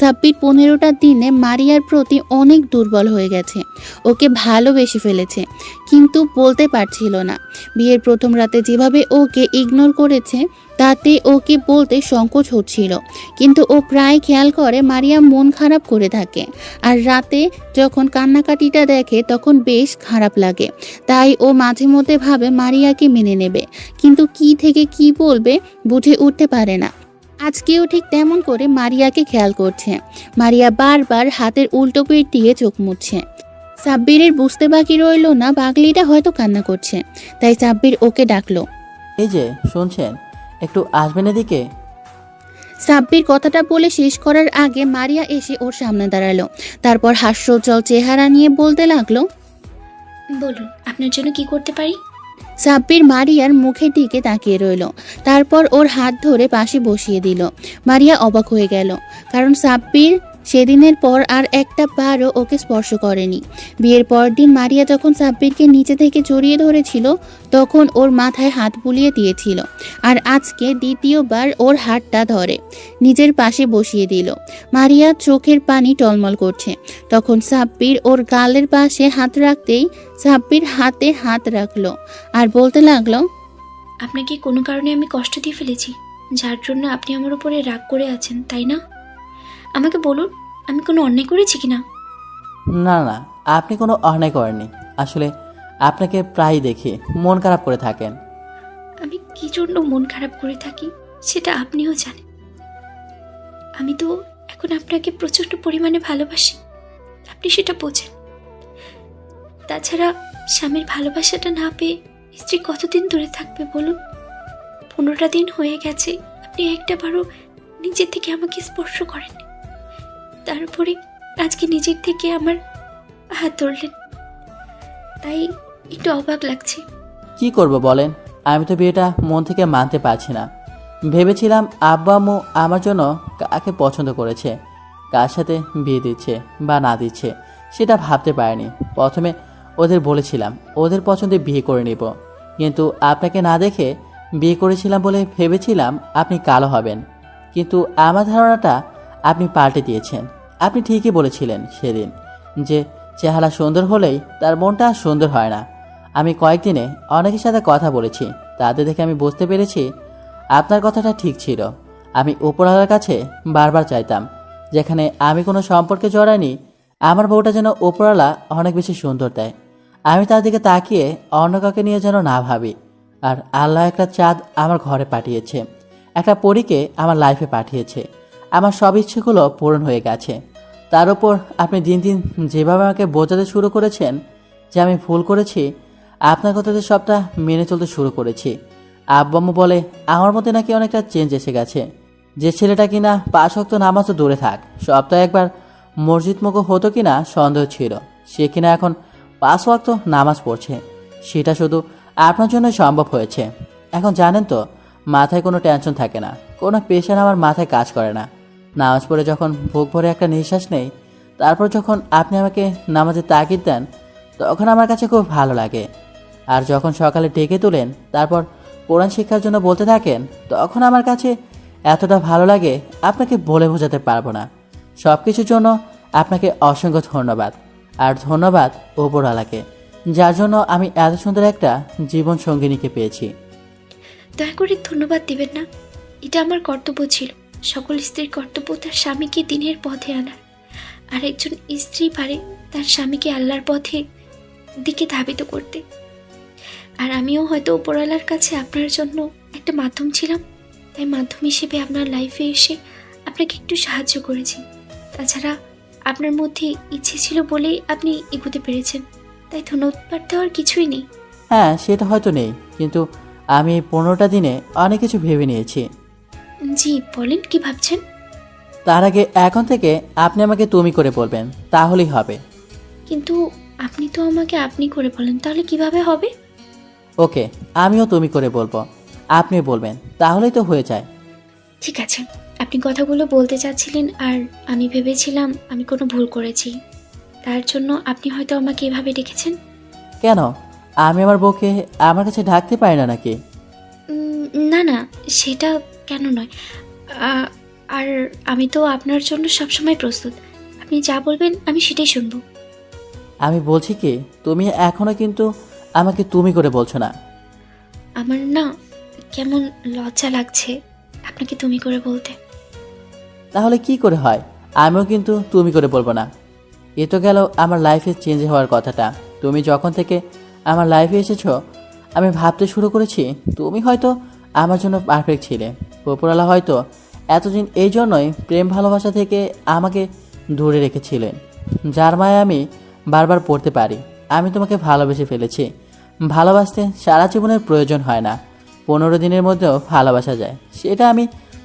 সাব্বির 15টা দিনে মারিয়ার প্রতি অনেক দুর্বল হয়ে গেছে, ওকে ভালোবেসে ফেলেছে, কিন্তু বলতে পারছিল না। বিয়ের প্রথম রাতে যেভাবে ওকে ইগনোর করেছে তাতে ওকে বলতে সংকোচ হচ্ছিল, কিন্তু ও প্রায় খেয়াল করে মারিয়া মন খারাপ করে থাকে। আর রাতে যখন কান্নাকাটিটা দেখে তখন বেশ খারাপ লাগে। তাই ও মাঝে মধ্যে ভাবে মারিয়াকে মেনে নেবে, কিন্তু কি থেকে কি বলবে বুঝে উঠতে পারে না। আজকেও ঠিক তেমন করে মারিয়াকে খেয়াল করছে। মারিয়া বারবার হাতের উল্টো পিঠ দিয়ে চোখ মুছছে। সাব্বিরের বুঝতে বাকি রইল না পাগলিটা হয়তো কান্না করছে, তাই সাব্বির ওকে ডাকলো। এই যে শুনছেন, একটু আসবেন এদিকে। সাব্বির কথাটা বলে শেষ করার আগে মারিয়া এসে ওর সামনে দাঁড়ালো। তারপর হাস্যোজ্জ্বল চেহারা নিয়ে বলতে লাগলো, বলুন আপনার জন্য কি করতে পারি। সাব্বির মারিয়ার মুখের দিকে তাকিয়ে রইল, তারপর ওর হাত ধরে পাশে বসিয়ে দিল। মারিয়া অবাক হয়ে গেল, কারণ সাব্বির সেদিনের পর আর একটা বারও ওকে স্পর্শ করেনি। বিয়ের পর দিন মারিয়া যখন সাব্বিরকে নিচে থেকে জড়িয়ে ধরেছিল তখন ওর মাথায় হাত বুলিয়ে দিয়েছিল, আর আজকে দ্বিতীয়বার ওর হাতটা ধরে নিজের পাশে বসিয়ে দিল। মারিয়া চোখের পানি টলমল করছে। তখন সাব্বির ওর গালের পাশে হাত রাখতেই সাব্বির হাতে হাত রাখলো আর বলতে লাগলো, আপনাকে কোনো কারণে আমি কষ্ট দিয়ে ফেলেছি, যার জন্য আপনি আমার উপরে রাগ করে আছেন, তাই না? আমাকে বলুন, আমি কোনো অন্যায় করেছি কিনা? না না, আপনি কোনো অন্যায় করেননি। আসলে আপনাকে প্রায়ই দেখি মন খারাপ করে থাকেন। আমি কি জন্য মন খারাপ করে থাকি সেটা আপনিও জানেন। আমি তো এখন আপনাকে প্রচণ্ড পরিমাণে ভালোবাসি, আপনি সেটা বোঝেন। তাছাড়া স্বামীর ভালোবাসাটা না পেয়ে স্ত্রী কতদিন দূরে থাকবে বলুন? 15টা দিন হয়ে গেছে আপনি একটাবারও নিজের থেকে আমাকে স্পর্শ করেননি, তারপরে আজকে নিজের থেকে আমার হাত ধরলেন, তাই একটু অবাক লাগছে। কি করব বলেন, আমি তো বিয়েটা মন থেকে মানতে পারছি না। ভেবেছিলাম আব্বা আম্মু আমার জন্য কাকে পছন্দ করেছে, কার সাথে বিয়ে দিচ্ছে বা না দিচ্ছে সেটা ভাবতে পারিনি। প্রথমে ওদের বলেছিলাম ওদের পছন্দে বিয়ে করে নিব, কিন্তু আপনাকে না দেখে বিয়ে করেছিলাম বলে ভেবেছিলাম আপনি কালো হবেন, কিন্তু আমার ধারণাটা আপনি পাল্টে দিয়েছেন। আপনি ঠিকই বলেছিলেন সেদিন যে চেহারা সুন্দর হলেই তার মনটা সুন্দর হয় না। আমি কয়েকদিনে অনেকের সাথে কথা বলেছি, তাদের দেখে আমি বুঝতে পেরেছি আপনার কথাটা ঠিক ছিল। আমি উপরওয়ালার কাছে বারবার চাইতাম যেখানে আমি কোনো সম্পর্কে জড়াইনি আমার বউটা যেন উপরওয়ালা অনেক বেশি সুন্দর দেয়। আমি তার দিকে তাকিয়ে অন্য কাউকে নিয়ে যেন না ভাবি। আর আল্লাহ একটা চাঁদ আমার ঘরে পাঠিয়েছে, একটা পরীকে আমার লাইফে পাঠিয়েছে। আমার সব ইচ্ছেগুলো পূরণ হয়ে গেছে। তার উপর আপনি দিন দিন যেভাবে আমাকে বোঝাতে শুরু করেছেন যে আমি ভুল করেছি, আপনার কথাতে সবটা মেনে চলতে শুরু করেছি। আব্বু আম্মু বলে আমার মধ্যে নাকি অনেকটা চেঞ্জ এসে গেছে। যে ছেলেটা কিনা 5 ওয়াক্ত নামাজ তো দূরে থাক, সপ্তাহে একবার মসজিদ মুখো হতো কিনা সন্দেহ ছিল, সে কিনা এখন 5 ওয়াক্ত নামাজ পড়ছে। সেটা শুধু আপনার জন্য সম্ভব হয়েছে। এখন জানেন তো, মাথায় কোনো টেনশন থাকে না, কোনো প্রেশার আমার মাথায় কাজ করে না। নামাজ পড়ে যখন বুক ভরে একটা নিঃশ্বাস নেই, তারপর যখন আপনি আমাকে নামাজে তাগিদ দেন, তখন আমার কাছে খুব ভালো লাগে। আর যখন সকালে ডেকে তোলেন, তারপর কোরআন শিক্ষার জন্য বলতে থাকেন, তখন আমার কাছে এতটা ভালো লাগে আপনাকে বলে বোঝাতে পারবো না। সব কিছুর জন্য আপনাকে অসংখ্য ধন্যবাদ। আর ধন্যবাদ ওপরওয়ালাকে, যার জন্য আমি এত সুন্দর একটা জীবন সঙ্গিনীকে পেয়েছি। দয়া করে ধন্যবাদ দিবেন না, এটা আমার কর্তব্য ছিল। সকল স্ত্রীর কর্তব্য তার স্বামীকে দিনের পথে আনার, আর একজন স্ত্রী পারে তার স্বামীকে আল্লাহর পথে দিকে ধাবিত করতে। আর আমিও হয়তো উপরওয়ালার কাছে আপনার জন্য একটা মাধ্যম ছিলাম, তাই মাধ্যম হিসেবে আপনার লাইফে এসে আপনাকে একটু সাহায্য করেছি। তাছাড়া আপনার মধ্যে ইচ্ছে ছিল বলেই আপনি এগোতে পেরেছেন, তাই ধন্যবাদ দেওয়ার কিছুই নেই। হ্যাঁ, সেটা হয়তো নেই, কিন্তু আমি এই 15টা দিনে অনেক কিছু ভেবে নিয়েছি। জি বলেন, কি ভাবছেন? তার আগে এখন থেকে আপনি আমাকে তুমি করে বলবেন, তাহলেই হবে। কিন্তু আপনি তো আমাকে আপনি করে বলেন, তাহলে কিভাবে হবে? ওকে, আমিও তুমি করে বলবো, আপনি বলবেন, তাহলেই তো হয়ে যায়। ঠিক আছে, আপনি কথাগুলো বলতে চাচ্ছিলেন আর আমি ভেবেছিলাম আমি কোনো ভুল করেছি, তার জন্য আপনি হয়তো আমাকে এভাবে ডেকেছেন। কেন, আমি আমার বউকে আমার কাছে ডাকতে পারি না নাকি? না না, সেটা কেন নয়। আর আমি তো আপনার জন্য সবসময় প্রস্তুত, আপনি যা বলবেন আমি সেটাই শুনবো। আমি বলছি কি, তুমি এখনো কিন্তু আমাকে তুমি করে বলছো না। আমার না কেমন লজ্জা লাগছে আপনাকে তুমি করে বলতে। তাহলে কি করে হয়, আমিও কিন্তু তুমি করে বলবো না। এ তো গেল আমার লাইফে চেঞ্জ হওয়ার কথাটা। তুমি যখন থেকে আমার লাইফে এসেছো, আমি ভাবতে শুরু করেছি তুমি হয়তো আমার জন্য পারফেক্ট ছিলে। উপরওয়ালা হয়তো এতদিন এই জন্যই প্রেম ভালোবাসা থেকে আমাকে দূরে রেখেছিলেন, যার মায় আমি বারবার পড়তে পারি। আমি তোমাকে ভালোবেসে ফেলেছি। ভালোবাসতে সারা জীবনের প্রয়োজন হয় না, 15 দিনের মধ্যেও ভালোবাসা যায়। সেটা আমি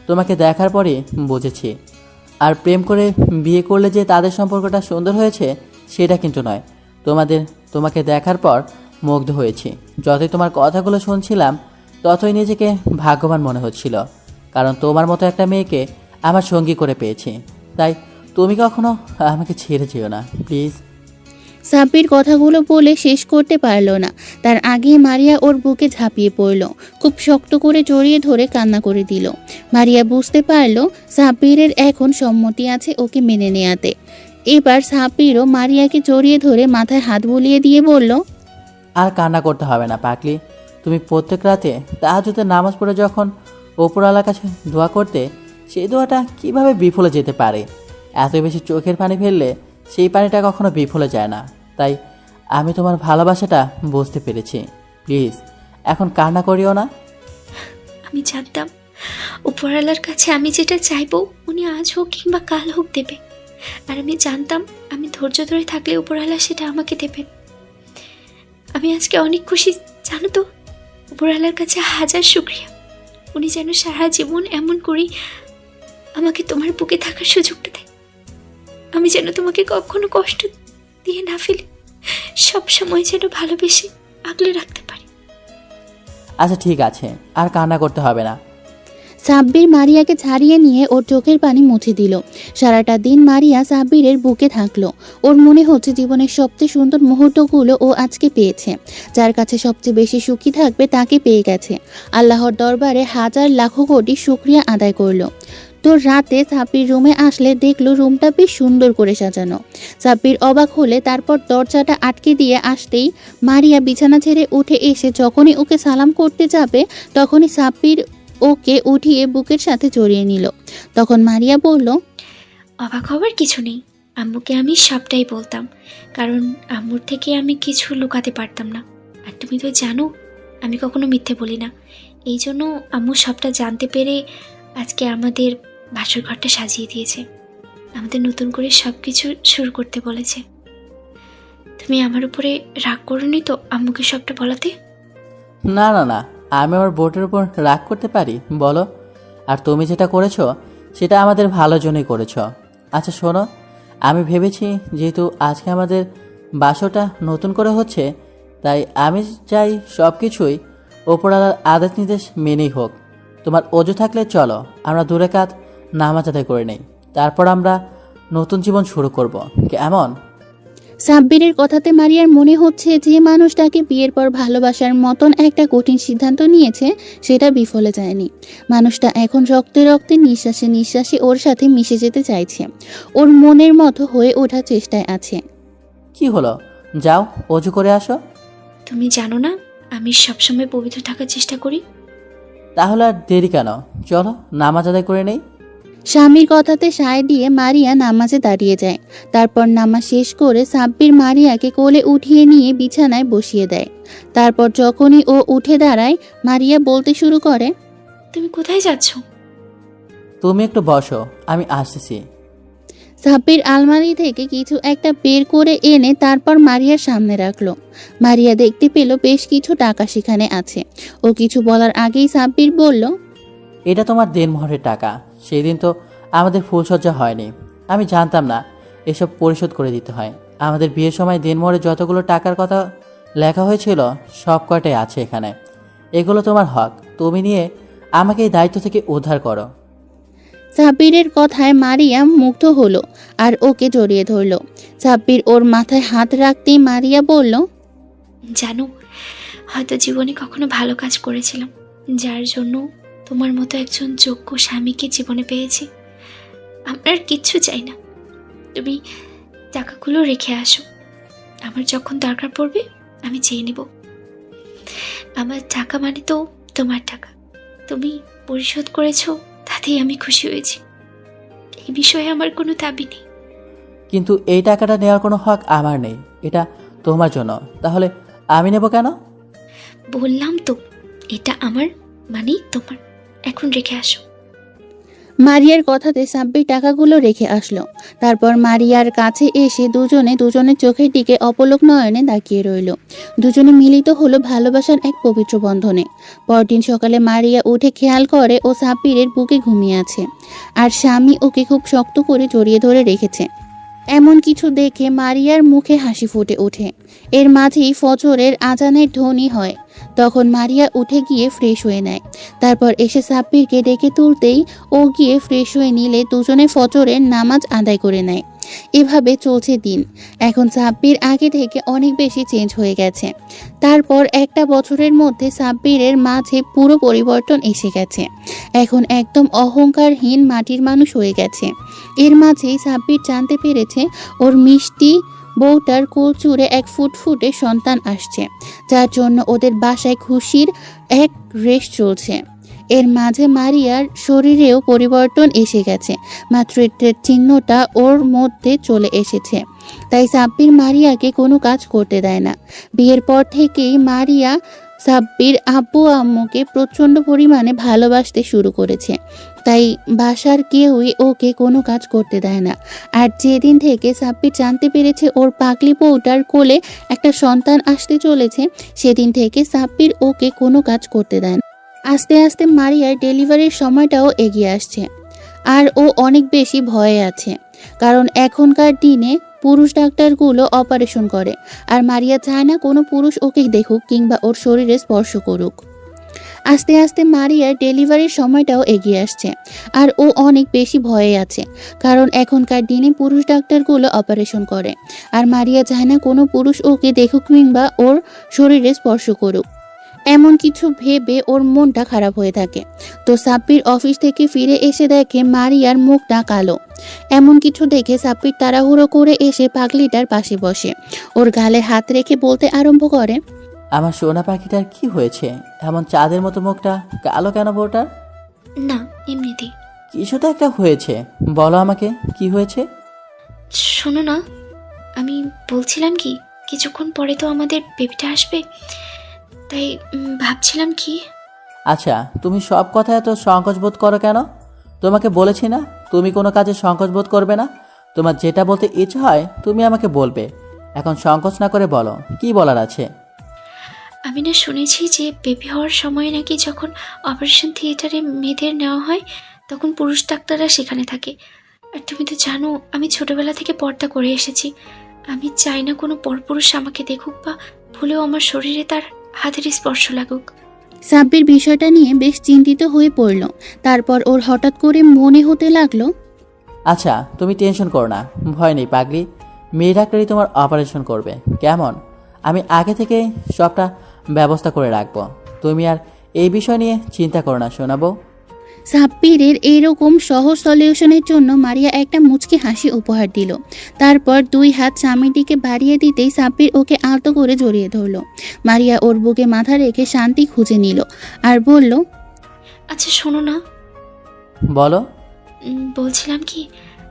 তোমাকে দেখার পরই বুঝেছি। আর প্রেম করে বিয়ে করলে যে তাদের সম্পর্কটা সুন্দর হয়েছে সেটা কিন্তু নয়। তোমাকে দেখার পর মুগ্ধ হয়েছি। যতই তোমার কথাগুলো শুনছিলাম ততই নিজেকে ভাগ্যবান মনে হচ্ছিল, কারণ তোমার মতো একটা মেয়েকে আমার সঙ্গী করে পেয়েছি। তাই তুমি কখনো আমাকে ছেড়ে যেও না, প্লিজ। সাব্বির কথাগুলো বলে শেষ করতে পারল না, তার আগেই মারিয়া ওর বুকে ঝাঁপিয়ে পড়ল, খুব শক্ত করে জড়িয়ে ধরে কান্না করে দিল। মারিয়া বুঝতে পারল সাব্বিরের এখন সম্মতি আছে ওকে মেনে নেয়াতে। এবার সাব্বিরও মারিয়াকে জড়িয়ে ধরে মাথায় হাত বুলিয়ে দিয়ে বলল, আর কান্না করতে হবে না পাগলি। তুমি প্রত্যেক রাতে তাহাজ্জুদের নামাজ পড়ে যখন ওপরওয়ালার কাছে দোয়া করতে, সেই দোয়াটা কিভাবে বিফলে যেতে পারে? এত বেশি চোখের পানি ফেললে সেই পানিটা কখনো বিফলে যায় না। তাই আমি তোমার ভালোবাসাটা বুঝতে পেরেছি। প্লিজ এখন কান্না করিও না। আমি জানতাম উপরওয়ালার কাছে আমি যেটা চাইবো উনি আজ হোক কিংবা কাল হোক দেবে। আর আমি জানতাম আমি ধৈর্য ধরে থাকলে উপরওয়ালা সেটা আমাকে দেবেন। আমি আজকে অনেক খুশি, জানো তো। উপরওয়ালার কাছে হাজার শুকরিয়া। উনি যেন সারা জীবন এমন করেই আমাকে তোমার বুকে থাকার সুযোগটা দেয়। আমি যেন তোমাকে কখনো কষ্ট দিয়ে না ফেলি, সব সময় যেন ভালোবেসে আগলে রাখতে পারি। আচ্ছা ঠিক আছে, আর কান্না করতে হবে না। সাব্বির মারিয়াকে ছাড়িয়ে নিয়ে ওর চোখের পানি মুছে দিল। সারাটা দিন মারিয়া সাব্বিরের বুকে থাকলো। ওর মনে হচ্ছে জীবনের সবচেয়ে সুন্দর মুহূর্তগুলো ও আজকে পেয়েছে। যার কাছে সবচেয়ে বেশি সুখী থাকবে তাকে পেয়ে গেছে। আল্লাহর দরবারে হাজার লাখো কোটি শুকরিয়া আদায় করলো। তো রাতে সাব্বির রুমে আসলে দেখলো রুমটা বেশ সুন্দর করে সাজানো। সাব্বির অবাক হলে তারপর দরজাটা আটকে দিয়ে আসতেই মারিয়া বিছানা ছেড়ে উঠে এসে যখনই ওকে সালাম করতে যাবে তখনই সাব্বির ওকে উঠিয়ে বুকের সাথে জড়িয়ে নিল। তখন মারিয়া বলল, অবাক হবার কিছু নেই। আম্মুকে আমি সবটাই বলতাম, কারণ আম্মুর থেকে আমি কিছু লুকাতে পারতাম না। আর তুমি তো জানো আমি কখনো মিথ্যে বলি না। এই জন্য আম্মু সবটা জানতে পেরে আজকে আমাদের বাসর ঘরটা সাজিয়ে দিয়েছে। আমাদের নতুন করে সব কিছু শুরু করতে বলেছে। তুমি আমার উপরে রাগ করোনি তো আম্মুকে সবটা বলাতে? না না না, আমি আমার বোটের উপর রাগ করতে পারি বলো? আর তুমি যেটা করেছো সেটা আমাদের ভালোর জন্যই করেছো। আচ্ছা শোনো, আমি ভেবেছি যেহেতু আজকে আমাদের বাসটা নতুন করে হচ্ছে, তাই আমি চাই সব কিছুই ওপরওয়ালার আদেশ নির্দেশ মেনেই হোক। তোমার অজু থাকলে চলো আমরা 2 রাকাত নামাজ আদায় করে নেই, তারপর আমরা নতুন জীবন শুরু করব, কেমন? সাব্বিরের কথাতে মারিয়ার মনে হচ্ছে যে মানুষটাকে বিয়ের পর ভালোবাসার মতন একটা কঠিন সিদ্ধান্ত নিয়েছে সেটা বিফলে যায়নি। মানুষটা এখন রক্তে রক্তে নিঃশ্বাসে নিঃশ্বাসে ওর সাথে মিশে যেতে চাইছে, ওর মনের মতো হয়ে ওঠার চেষ্টায় আছে। কি হলো, যাও অজু করে আসো। তুমি জানো না আমি সবসময় পবিত্র থাকার চেষ্টা করি। তাহলে আর দেরি কেন, চলো নামাজ আদায় করে নেই। স্বামীর কথাতে সায় দিয়ে মারিয়া নামাজে দাঁড়িয়ে যায়। তারপর নামাজ শেষ করে সাব্বির মারিয়াকে কোলে উঠিয়ে নিয়ে বিছানায় বসিয়ে দেয়। তারপর যখনই ও উঠে দাঁড়ায় মারিয়া বলতে শুরু করে, তুমি কোথায় যাচ্ছ? তুমি একটু বসো, আমি আসতেছি। সাব্বির আলমারি থেকে কিছু একটা বের করে এনে তারপর মারিয়ার সামনে রাখলো। মারিয়া দেখতে পেল বেশ কিছু টাকা সেখানে আছে। ও কিছু বলার আগেই সাব্বির বলল, এটা তোমার দেনমোহরের টাকা। সেই দিন তো আমাদের ফুলসজ্জা হয়নি, আমি জানতাম না এসব পরিশোধ করে দিতে হয়। আমাদের বিয়ের সময় দেনমোহরে যতগুলো টাকার কথা লেখা হয়েছিল সব কয়টাই আছে এখানে। এগুলো তোমার হক, তুমি নিয়ে আমাকে এই দায়িত্ব থেকে উদ্ধার করো। সাব্বিরের কথায় মারিয়া মুগ্ধ হলো আর ওকে জড়িয়ে ধরল। সাব্বির ওর মাথায় হাত রাখতেই মারিয়া বলল, জানো হয়তো জীবনে কখনো ভালো কাজ করেছিলাম, যার জন্য তোমার মতো একজন যোগ্য স্বামীকে জীবনে পেয়েছি। আমার আর কিচ্ছু চাই না, তুমি টাকাগুলো রেখে আসো। আমার যখন দরকার পড়বে আমি চেয়ে নেব। আমার টাকা মানে তো তোমার টাকা, তুমি পরিশোধ করেছো তাতেই আমি খুশি হয়েছি। এই বিষয়ে আমার কোনো দাবি নেই। কিন্তু এই টাকাটা নেওয়ার কোনো হক আমার নেই, এটা তোমার জন্য। তাহলে আমি নেব কেন? বললাম তো এটা আমার মানেই তোমার, এখন রেখে আসো। মারিয়ার কথাতে সাব্বির টাকাগুলো রেখে আসলো। তারপর মারিয়ার কাছে এসে দুজনে দুজনের চোখের দিকে অপলক নয়নে তাকিয়ে রইল। দুজনে মিলিত হলো ভালোবাসার এক পবিত্র বন্ধনে। পরদিন সকালে মারিয়া উঠে খেয়াল করে ও সাব্বিরের বুকে ঘুমিয়ে আছে, আর স্বামী ওকে খুব শক্ত করে জড়িয়ে ধরে রেখেছে। এমন কিছু দেখে মারিয়ার মুখে হাসি ফুটে ওঠে। এর মাঝেই ফজরের আজানের ধ্বনি হয়। তখন মারিয়া উঠে গিয়ে ফ্রেশ হয়ে নেয়। তারপর এসে সাব্বিরকে ডেকে তুলতেই ও গিয়ে ফ্রেশ হয়ে নিলে দুজনে ফজরের নামাজ আদায় করে নেয়। এভাবে চলছে দিন। এখন সাব্বির আগে থেকে অনেক বেশি চেঞ্জ হয়ে গেছে। তারপর একটা বছরের মধ্যে সাব্বিরের মাঝে পুরো পরিবর্তন এসে গেছে। এখন একদম অহংকারহীন মাটির মানুষ হয়ে গেছে। এর মাঝেই সাব্বির জানতে পেরেছে ওর মিষ্টি বউটার কোলচুরে এক ফুটফুটে সন্তান আসছে, যার জন্য ওদের বাসায় খুশির এক রেশ চলছে। এর মাঝে মারিয়ার শরীরেও পরিবর্তন এসে গেছে। মাতৃত্বের চিহ্নটা ওর মধ্যে চলে এসেছে। তাই সাব্বির মারিয়াকে কোনো কাজ করতে দেয় না। বিয়ের পর থেকেই মারিয়া সাব্বির আব্বু আম্মুকে প্রচণ্ড পরিমাণে ভালোবাসতে শুরু করেছে। তাই বাসার কেউই ওকে কোনো কাজ করতে দেয় না। আর যেদিন থেকে সাব্বির জানতে পেরেছে ওর পাগলি বউটার কোলে একটা সন্তান আসতে চলেছে, সেদিন থেকে সাব্বির ওকে কোনো কাজ করতে দেয় না। আস্তে আস্তে মারিয়ার ডেলিভারির সময়টাও এগিয়ে আসছে, আর ও অনেক বেশি ভয়ে আছে। কারণ এখনকার দিনে পুরুষ ডাক্তারগুলো অপারেশন করে, আর মারিয়া চায় না কোনো পুরুষ ওকে দেখুক কিংবা ওর শরীরে স্পর্শ করুক। আস্তে আস্তে মারিয়ার ডেলিভারির সময়টাও এগিয়ে আসছে, আর ও অনেক বেশি ভয়ে আছে। কারণ এখনকার দিনে পুরুষ ডাক্তারগুলো অপারেশন করে, আর মারিয়া চায় না কোনো পুরুষ ওকে দেখুক কিংবা ওর শরীরে স্পর্শ করুক। এমন কিছু ভেবে ওর মনটা খারাপ হয়ে থাকে। তো সাব্বির অফিস থেকে ফিরে এসে দেখে মারিয়ার মুখটা কালো। এমন কিছু দেখে সাব্বির তাড়াহুড়ো করে এসে পাগলিটার পাশে বসে ওর গালে হাত রেখে বলতে আরম্ভ করে, আমার সোনা পাখিটার কি হয়েছে? এমন চাঁদের মতো মুখটা কালো কেন বউটার? না, এমনিতেই। কিছু তো একটা হয়েছে, বলো আমাকে কি হয়েছে। শোনো না, আমি বলছিলাম কি, কিছুক্ষণ পরে তো আমাদের বেবিটা আসবে, তাই ভাবছিলাম কি। আচ্ছা, তুমি সব কথা এত সংকোচ বোধ করো কেন? তোমাকে বলেছি না তুমি কোনো কাজে সংকোচ বোধ করবে না। তোমার যেটা বলতে ইচ্ছে হয় তুমি আমাকে বলবে। এখন সংকোচ না করে বলো কি বলার আছে। আমি না শুনেছি যে বেবি হওয়ার সময় নাকি যখন অপারেশন থিয়েটারে মেয়েদের নেওয়া হয়, তখন পুরুষ ডাক্তাররা সেখানে থাকে। আর তুমি তো জানো আমি ছোটবেলা থেকে পর্দা করে এসেছি। আমি চাই না কোনো পরপুরুষ আমাকে দেখুক বা ভুলেও আমার শরীরে তার হাতের স্পর্শ লাগুক। সাব্বির বিষয়টা নিয়ে বেশ চিন্তিত হয়ে পড়ল। তারপর ওর হঠাৎ করে মনে হতে লাগলো, আচ্ছা তুমি টেনশন করো না, ভয় নেই পাগলি। মেয়ে ডাক্তারই তোমার অপারেশন করবে, কেমন? আমি আগে থেকে সবটা ব্যবস্থা করে রাখবো। তুমি আর এই বিষয় নিয়ে চিন্তা করো না শোনাবো। সাব্বিরের এরকম সহজ সলিউশনের জন্য মারিয়া একটা মুচকি হাসি উপহার দিল। তারপর দুই হাত স্বামীর দিকে বাড়িয়ে দিতেই সাব্বির ওকে আলতো করে জড়িয়ে ধরল। মারিয়া ওর বুকে মাথা রেখে শান্তি খুঁজে নিল আর বলল, আচ্ছা শোনো না, বলো। বলছিলাম কি,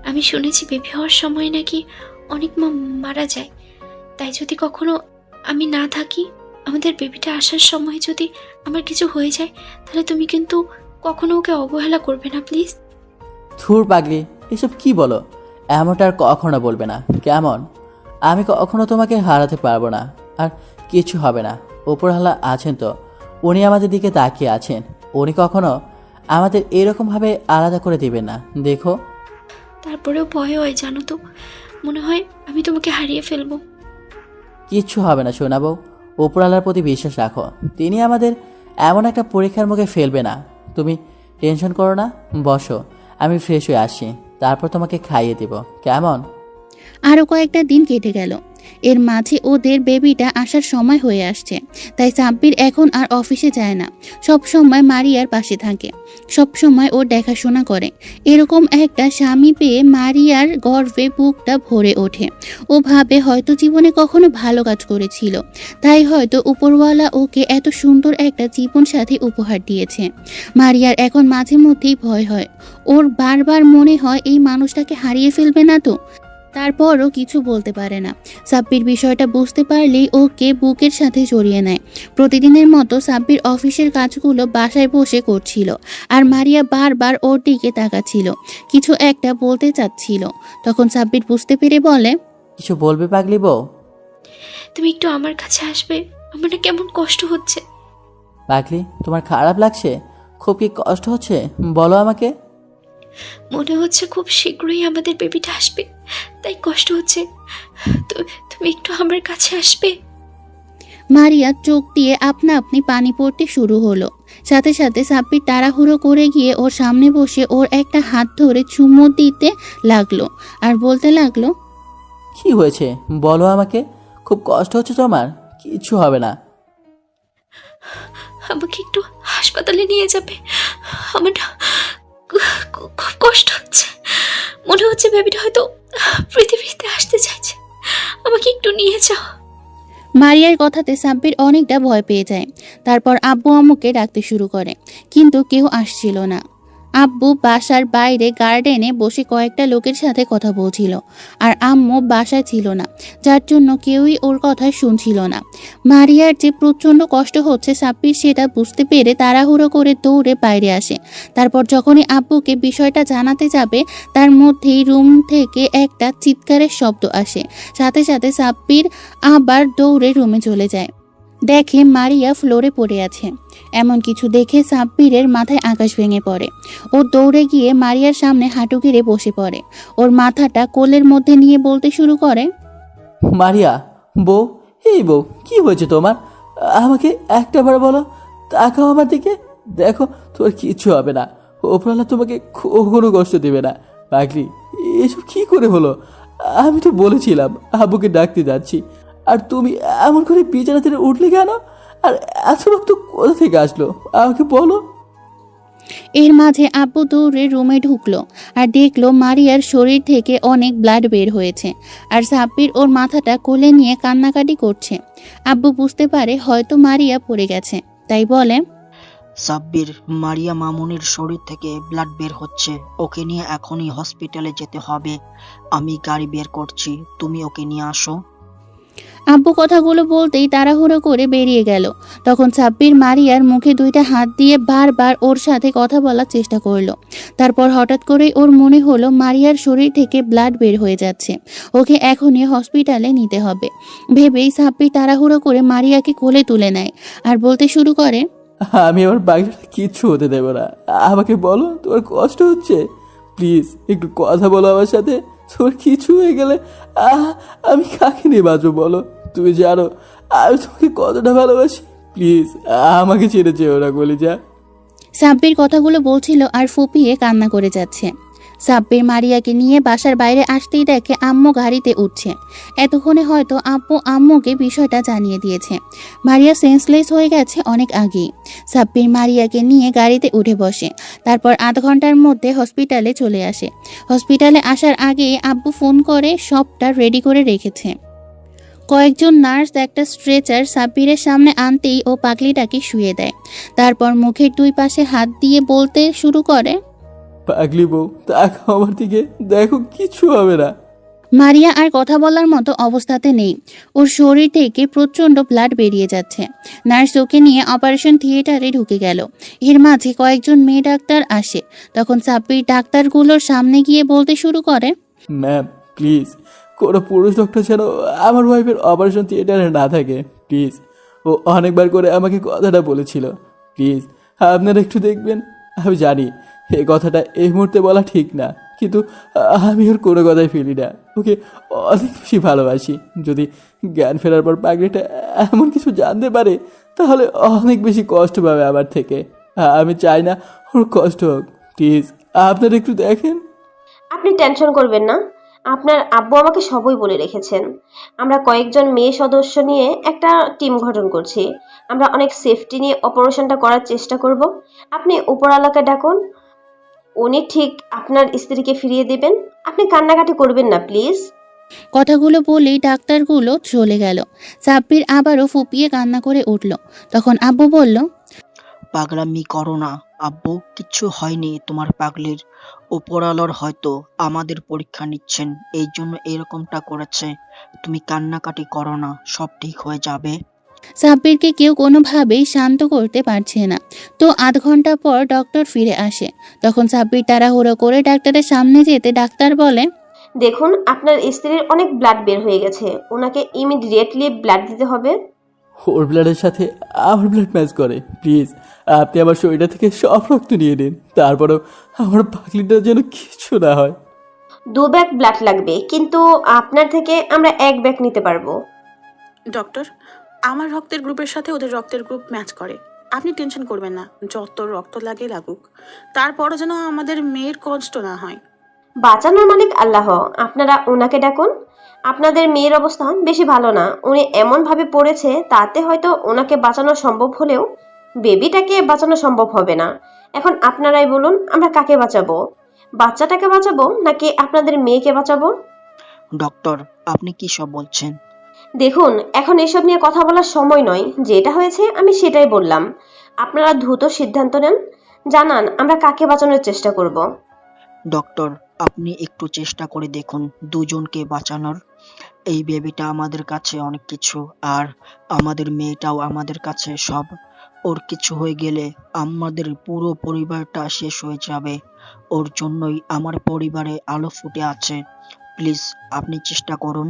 আমি শুনেছি বেবি হওয়ার সময় নাকি অনেক মা মারা যায়। তাই যদি কখনো আমি না থাকি, আমাদের বেবিটা আসার সময় যদি আমার কিছু হয়ে যায়, তাহলে তুমি কিন্তু কখনো ওকে অবহেলা করবে না প্লিজ। থুর পাগলি, এসব কি বলো? এমনটা আর কখনো বলবে না, কেমন? আমি কখনো তোমাকে হারাতে পারবো না, আর কিছু হবে না। ওপরওয়ালা আছেন তো, উনি আমাদের দিকে তাকিয়ে আছেন। উনি কখনো আমাদের এরকমভাবে আলাদা করে দিবেন না, দেখো। তারপরেও ভয় হয় জানো তো, মনে হয় আমি তোমাকে হারিয়ে ফেলবো। কিচ্ছু হবে না শোনাবো। ওপরওয়ালার প্রতি বিশ্বাস রাখো, তিনি আমাদের এমন একটা পরীক্ষার মুখে ফেলবে না। তুমি টেনশন করো না, বসো, আমি ফ্রেশ হয়ে আসি, তারপর তোমাকে খাইয়ে দেব, কেমন? আরও কয়েকটা দিন কেটে গেল। এর মাঝে ওদের বেবিটা আসার সময় হয়ে আসছে। তাই সাব্বির এখন আর অফিসে যায় না, সব সময় মারিয়ার পাশে থাকে, সব সময় ওর দেখাশোনা করে। এরকম একটা স্বামী পেয়ে মারিয়ার গর্বে বুকটা ভরে ওঠে। ও ভাবে হয়তো জীবনে কখনো ভালো কাজ করেছিল, তাই হয়তো উপরওয়ালা ওকে এত সুন্দর একটা জীবন সাথী উপহার দিয়েছে। মারিয়ার এখন মাঝে মধ্যেই ভয় হয়। ওর বারবার মনে হয় এই মানুষটাকে হারিয়ে ফেলবে না তো। তারপরও কিছু বলতে পারে না। সাব্বির বিষয়টা বুঝতে পারলেই ওকে বুকের সাথে জড়িয়ে নেয়। প্রতিদিনের মতো সাব্বির অফিসের কাজগুলো বাসায় বসে করছিল, আর মারিয়া বারবার ওর দিকে তাকাচ্ছিল, কিছু একটা বলতে চাচ্ছিল। তখন সাব্বির বুঝতে পেরে বলে, কিছু বলবে পাগলি বউ? তুমি একটু আমার কাছে আসবে? আমার না কেমন কষ্ট হচ্ছে। পাগলি, তোমার খারাপ লাগছে? খুব কি কষ্ট হচ্ছে বলো আমাকে। মনে হচ্ছে খুব শীঘ্রই আমাদের বেবিটা আসবে, তাই কষ্ট হচ্ছে। তুমি একটু আমার কাছে আসবে? মারিয়া চোখ দিয়ে আপনা আপনি পানি পড়তে শুরু হলো। সাথে সাথে সাব্বির তাড়াহুড়ো করে গিয়ে ওর সামনে বসে ওর একটা হাত ধরে চুমু দিতে লাগলো আর বলতে লাগলো, কি হয়েছে বলো আমাকে? খুব কষ্ট হচ্ছে তোমার? কিছু হবে না। আমাকে একটু হাসপাতালে নিয়ে যাবে? আমার না খুব কষ্ট হচ্ছে। মনে হচ্ছে বেবিটা হয়তো পৃথিবীতে আসতে চাইছে। আমাকে একটু নিয়ে যাও। মারিয়ার কথাতে সাব্বির অনেকটা ভয় পেয়ে যায়। তারপর আব্বু আম্মুকে ডাকতে শুরু করে, কিন্তু কেউ আসছিল না। আব্বু বাসার বাইরে গার্ডেনে বসে কয়েকটা লোকের সাথে কথা বলছিল, আর আম্মু বাসায় ছিল না, যার জন্য কেউই ওর কথা শুনছিল না। মারিয়ার যে প্রচণ্ড কষ্ট হচ্ছে সাব্বির সেটা বুঝতে পেরে তাড়াহুড়ো করে দৌড়ে বাইরে আসে। তারপর যখনই আব্বুকে বিষয়টা জানাতে যাবে, তার মধ্যেই রুম থেকে একটা চিৎকারের শব্দ আসে। সাথে সাথে সাব্বির আবার দৌড়ে রুমে চলে যায়। দেখে মারিয়া ফ্লোরে পড়ে আছে। এমন কিছু দেখে সাব্বিরের মাথায় আকাশ ভেঙে পড়ে। ও দৌড়ে গিয়ে মারিয়ার সামনে হাঁটু গেড়ে বসে পড়ে। ওর মাথাটা কোলের মধ্যে নিয়ে বলতে শুরু করে, মারিয়া, বউ, এই বউ, কি হয়েছে তোমার? আমাকে একটাবার বলো। তাকাও আমার দিকে, দেখো তোমার কিচ্ছু হবে না। ওপরওয়ালা তোমাকে কোনো কষ্ট দেবে না। পাগলি, এসব কি করে হলো? আমি তো বলেছিলাম আব্বুকে ডাকতে যাচ্ছি, আর তুমি এমন করে বিছানা থেকে উঠলে কেন? আর এত রক্ত কোথা থেকে আসলো আমাকে বলো। এর মাঝে আব্বু দৌড়ে রুমে ঢুকলো আর দেখলো মারিয়ার শরীর থেকে অনেক ব্লাড বের হয়েছে, আর সাব্বির ওর মাথাটা কোলে নিয়ে কান্নাকাটি করছে। আব্বু বুঝতে পারে হয়তো মারিয়া পড়ে গেছে, তাই বলে, সাব্বির, মারিয়া মামুনির শরীর থেকে ব্লাড বের হচ্ছে। ওকে নিয়ে এখনই হসপিটালে যেতে হবে। আমি গাড়ি বের করছি, তুমি ওকে নিয়ে আসো। আব্বু কথাগুলো বলতেই তাড়াহুড়ো করে বেরিয়ে গেল। তখন সাব্বির মারিয়ার মুখে দুইটা হাত দিয়ে বারবার ওর সাথে কথা বলার চেষ্টা করলো। তারপর হঠাৎ করেই ওর মনে হলো মারিয়ার শরীর থেকে ব্লাড বের হয়ে যাচ্ছে, ওকে এখনই হসপিটালে নিতে হবে। ভেবেই সাব্বির তাড়াহুড়ো করে মারিয়াকে কোলে তুলে নেয় আর বলতে শুরু করে, আমি আমার বাড়িটা কিচ্ছু হতে দেবো না। আমাকে বলো তোমার কষ্ট হচ্ছে? প্লিজ একটু কথা বলো আমার সাথে। তোমার কিছু হয়ে গেলে আমি কাকে নিয়ে বাঁচবো বলো? তুমি জানো আমি তোমাকে কতটা ভালোবাসি। প্লিজ আমাকে ছেড়ে যেও না কলিজা। সাব্বির কথাগুলো বলছিল আর ফুপিয়ে কান্না করে যাচ্ছে। সাব্বির মারিয়াকে নিয়ে বাসার বাইরে আসতেই দেখে আম্মু গাড়িতে উঠছে। এতক্ষণে হয়তো আব্বু আম্মুকে বিষয়টা জানিয়ে দিয়েছে। মারিয়া সেন্সলেস হয়ে গেছে অনেক আগেই। সাব্বির মারিয়াকে নিয়ে গাড়িতে উঠে বসে। তারপর আধ ঘন্টার মধ্যে হসপিটালে চলে আসে। হসপিটালে আসার আগেই আব্বু ফোন করে সবটা রেডি করে রেখেছে। কয়েকজন নার্স একটা স্ট্রেচার সাব্বিরের সামনে আনতেই ও পাগলিটাকে শুয়ে দেয়। তারপর মুখের দুই পাশে হাত দিয়ে বলতে শুরু করে, পাগলি বউ, তাকাও আমার দিকে, দেখো কিচ্ছু হবে না। মারিয়া আর কথা বলার মতো অবস্থাতে নেই। ওর শরীর থেকে প্রচণ্ড ব্লাড বেরিয়ে যাচ্ছে। নার্স ওকে নিয়ে অপারেশন থিয়েটারে ঢুকে গেল। এর মাঝে কয়েকজন মেয়ে ডাক্তার আসে। তখন সাব্বির ডাক্তারগুলোর সামনে গিয়ে বলতে শুরু করে, ম্যাম প্লিজ, কোনো পুরুষ ডক্টর যেন আমার ওয়াইফের অপারেশন থিয়েটারে না থাকে প্লিজ। ও অনেকবার করে আমাকে কথাটা বলেছিল। প্লিজ আপনারা একটু দেখবেন। আমি জানি এই কথাটা এই মুহূর্তে বলা ঠিক না, কিন্তু আমি ওর কোনো কথাই ফেলি না। ওকে অনেক বেশি ভালোবাসি। যদি জ্ঞান ফেরার পর পাগড়িটা এমন কিছু জানতে পারে তাহলে অনেক বেশি কষ্ট পাবে আমার থেকে। আমি চাই না ওর কষ্ট হোক। প্লিজ আপনারা একটু দেখেন। আপনি টেনশন করবেন না, আপনার আব্বু আমাকে সবই বলে রেখেছেন। আমরা কয়েকজন মেয়ে সদস্য নিয়ে একটা টিম গঠন করছি। আমরা অনেক সেফটি নিয়ে অপারেশনটা করার চেষ্টা করব। আপনি উপরওয়ালাকে ডাকুন, উনি ঠিক আপনার স্ত্রীকে ফিরিয়ে দেবেন। আপনি কান্নাকাটি করবেন না প্লিজ। কথাগুলো বলেই ডাক্তারগুলো চলে গেল। সাব্বির আবারও ফুপিয়ে কান্না করে উঠল। তখন আব্বু বলল, পাগলামি করো না, আব্বু, কিচ্ছু হয়নি তোমার পাগলির। উপরওয়ালার হয়তো আমাদের পরীক্ষা নিচ্ছেন, এই জন্য এরকমটা করেছে। তুমি কান্নাকাটি করো না, সব ঠিক হয়ে যাবে। সাব্বিরকে কেউ কোনোভাবেই শান্ত করতে পারছে না। তো আধ ঘন্টা পর ডক্টর ফিরে আসে। তখন সাব্বির তাড়াহুড়ো করে ডাক্তারের সামনে যেতে ডাক্তার বলে, দেখুন, আপনার স্ত্রীর অনেক ব্লাড বের হয়ে গেছে, ওনাকে ইমিডিয়েটলি ব্লাড দিতে হবে। ওর ব্লাডের সাথে আমার ব্লাড ম্যাচ করে। প্লিজ আপনি আমার শরীরটা থেকে সব রক্ত নিয়ে নিন, তারপরেও আমার পাগলিটার যেন কিছু না হয়। 2 ব্যাগ ব্লাড লাগবে, কিন্তু আপনার থেকে আমরা 1 ব্যাগ নিতে পারবো। ডক্টর, আমার রক্তের গ্রুপের সাথে ওদের রক্তের গ্রুপ ম্যাচ করে। আপনি টেনশন করবেন না, যত রক্ত লাগে লাগুক, তারপরও যেন আমাদের মেয়ের কষ্ট না হয়। বাঁচানোর মালিক আল্লাহ, আপনারা ওনাকে ডাকুন। আপনাদের মেয়ের অবস্থা বেশি ভালো না, উনি এমন ভাবে পড়েছে তাতে হয়তো ওনাকে বাঁচানো সম্ভব হলেও বেবিটাকে বাঁচানো সম্ভব হবে না। এখন আপনারাই বলুন, আমরা কাকে বাঁচাবো? বাচ্চাটাকে বাঁচাবো নাকি আপনাদের মেয়েকে বাঁচাবো? ডক্টর, আপনি কি সব বলছেন? দেখুন, এখন এসব নিয়ে কথা বলার সময় নয়, যেটা হয়েছে আমি সেটাই বললাম। আপনারা দ্রুত সিদ্ধান্ত নেন, জানান আমরা কাকে বাঁচানোর চেষ্টা করব। ডক্টর, আপনি একটু চেষ্টা করে দেখুন দুজনকে বাঁচানোর। এই বেবিটা আমাদের কাছে অনেক কিছু, আর আমাদের মেয়েটাও আমাদের কাছে সব। ওর কিছু হয়ে গেলে আমাদের পুরো পরিবারটা শেষ হয়ে যাবে। ওর জন্যই আমার পরিবারে আলো ফুটে আছে। প্লিজ আপনি চেষ্টা করুন।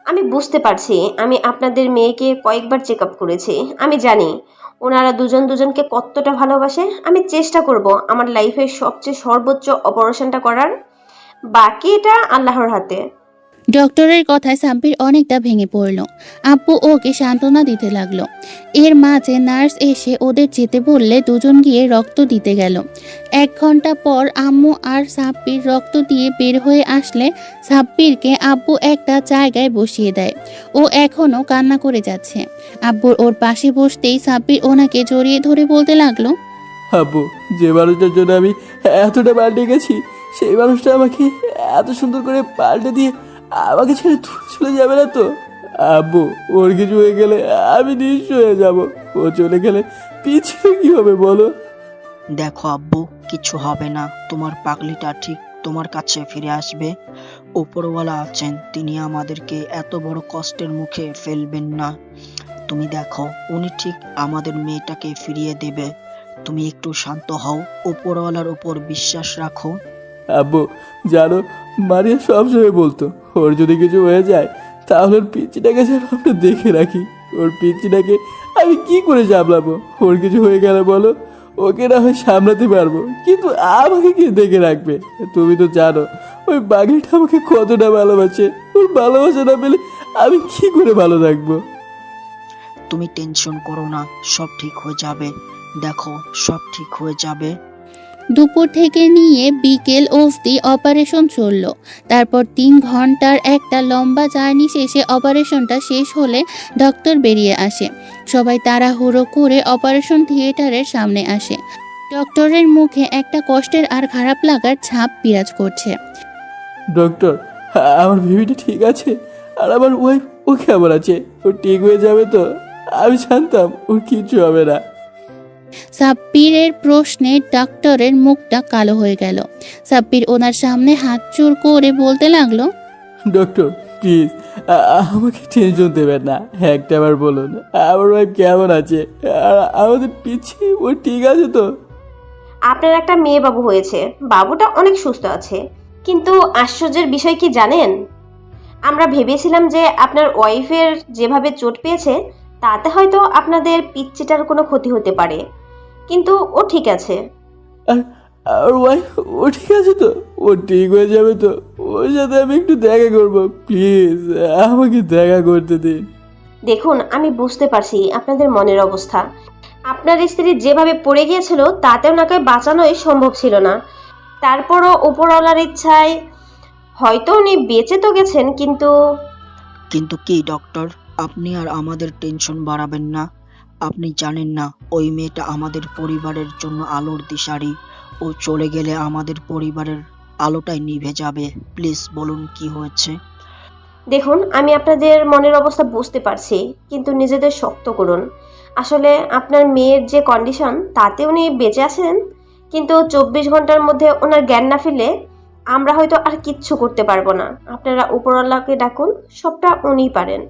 আমি বুঝতে পারছি, আমি আপনাদের মেয়েকে কয়েকবার চেক আপ করেছি, আমি জানি ওনারা দুজন দুজনকে কতটা ভালোবাসে। আমি চেষ্টা করব আমার লাইফের সবচেয়ে সর্বোচ্চ অপারেশনটা করার, বাকি এটা আল্লাহর হাতে। ডক্টরের কথায় সাব্বির অনেকটা ভেঙে পড়ল। আব্বু ওকে সান্ত্বনা দিতে লাগলো। এর মাঝে নার্স এসে ওদের যেতে বললে দুজন গিয়ে রক্ত দিতে গেল। 1 ঘন্টা পর আম্মু আর সাব্বির রক্ত দিয়ে বের হয়ে আসলে সাব্বিরকে আব্বু একটা জায়গায় বসিয়ে দেয়। ও এখনো কান্না করে যাচ্ছে। আব্বুর ওর পাশে বসতেই সাব্বির ওনাকে জড়িয়ে ধরে বলতে লাগলো, আব্বু, যে মানুষটার জন্য আমি এতটা পাল্টে গেছি, সেই মানুষটা আমাকে এত সুন্দর করে পাল্টে দিয়ে আমাকে ছেড়ে দূরে চলে যাবে না তো? আব্বু, ওর কিছু হয়ে গেলে আমি নিঃস্ব হয়ে যাব। ও চলে গেলে পিছিয়ে কি হবে বলো? দেখো আব্বু, কিছু হবে না, তোমার পাগলিটা ঠিক তোমার কাছে ফিরে আসবে। উপরওয়ালা আছেন, তিনি আমাদেরকে এত বড় কষ্টের মুখে ফেলবেন না। তুমি দেখো, উনি ঠিক আমাদের মেয়েটাকে ফিরিয়ে দেবে। তুমি একটু শান্ত হও, উপরওয়ালার উপর বিশ্বাস রাখো। আব্বু, জানো, মারিয়া সবসময় বলতো ওর যদি কিছু হয়ে যায় তাহলে ওর পিচ্চিটাকে যেন আমরা দেখে রাখি। ওর পিচ্চিটাকে আমি কি করে সামলাবো? ওর কিছু হয়ে গেলে বলো, ওকে না হয় সামলাতে পারবো, কিন্তু আমাকে কে দেখে রাখবে? তুমি তো জানো ওই বাঘিটা আমাকে কতটা ভালোবাসে। ওর ভালোবাসা না পেলে আমি কি করে ভালো থাকবো? তুমি টেনশন করো না, সব ঠিক হয়ে যাবে। দেখো, সব ঠিক হয়ে যাবে। দুপুর থেকে নিয়ে বিকেল অবধি অপারেশন চলল। তারপর 3 ঘন্টার একটা লম্বা জার্নি শেষে অপারেশনটা শেষ হলে ডক্টর বেরিয়ে আসে। সবাই তাড়াহুড়ো করে অপারেশন থিয়েটারের সামনে আসে। ডক্টরের মুখে একটা কষ্টের আর খারাপ লাগার ছাপ বিরাজ করছে। ডক্টর, আমার বেবিটা ঠিক আছে? আর আমার ওয়াইফ, ও কেমন আছে? ও ঠিক হয়ে যাবে তো? আমি জানতাম ওর কিচ্ছু হবে না। সাব্বিরের প্রশ্নে ডক্টরের মুখটা কালো হয়ে গেল। সাব্বির ওনার সামনে হাত জোড় করে বলতে লাগলো, ডক্টর প্লিজ আমাকে টেনশন দেবেন না, একটা বার বলুন আমার ওয়াইফ কেমন আছে? আর আমাদের পিছিয়ে ও ঠিক আছে তো? আপনার একটা মেয়ে বাবু হয়েছে, বাবুটা অনেক সুস্থ আছে, কিন্তু আশ্চর্যের বিষয় কি জানেন? আমরা ভেবেছিলাম যে আপনার ওয়াইফের যেভাবে চোট পেয়েছে তাতে হয়তো আপনাদের পিচ্চিটার কোনো ক্ষতি হতে পারে, কিন্তু ও ঠিক আছে। আর আর ওয়াইফ ও ঠিক আছে তো? ও ঠিক হয়ে যাবে তো? ওর সাথে আমি একটু দেখা করবো, প্লিজ আমাকে দেখা করতে দিন। দেখুন, আমি বুঝতে পারছি আপনাদের মনের অবস্থা। আপনার স্ত্রী যেভাবে পড়ে গিয়েছিল তাতে ওনাকে বাঁচানোই সম্ভব ছিল না, তারপরও উপরওয়ালার ইচ্ছায় হয়তো উনি বেঁচে তো গেছেন, কিন্তু কিন্তু কি ডক্টর, আপনি আর আমাদের টেনশন বাড়াবেন না। আপনি জানেন না ওই মেয়েটা আমাদের পরিবারের জন্য আলোর দিশারি। ও চলে গেলে আমাদের পরিবারের আলোটাই নিভে যাবে। প্লিজ বলুন কি হয়েছে। দেখুন, আমি আপনাদের মনের অবস্থা বুঝতে পারছি, কিন্তু নিজেদের শক্ত করুন। আসলে আপনার মেয়ের যে কন্ডিশন তাতে উনি বেঁচে আছেন, কিন্তু 24 ঘন্টার মধ্যে ওনার জ্ঞান না ফিরলে আমরা হয়তো আর কিচ্ছু করতে পারবো না। আপনারা উপরওয়ালাকে ডাকুন, সবটা উনিই পারেন।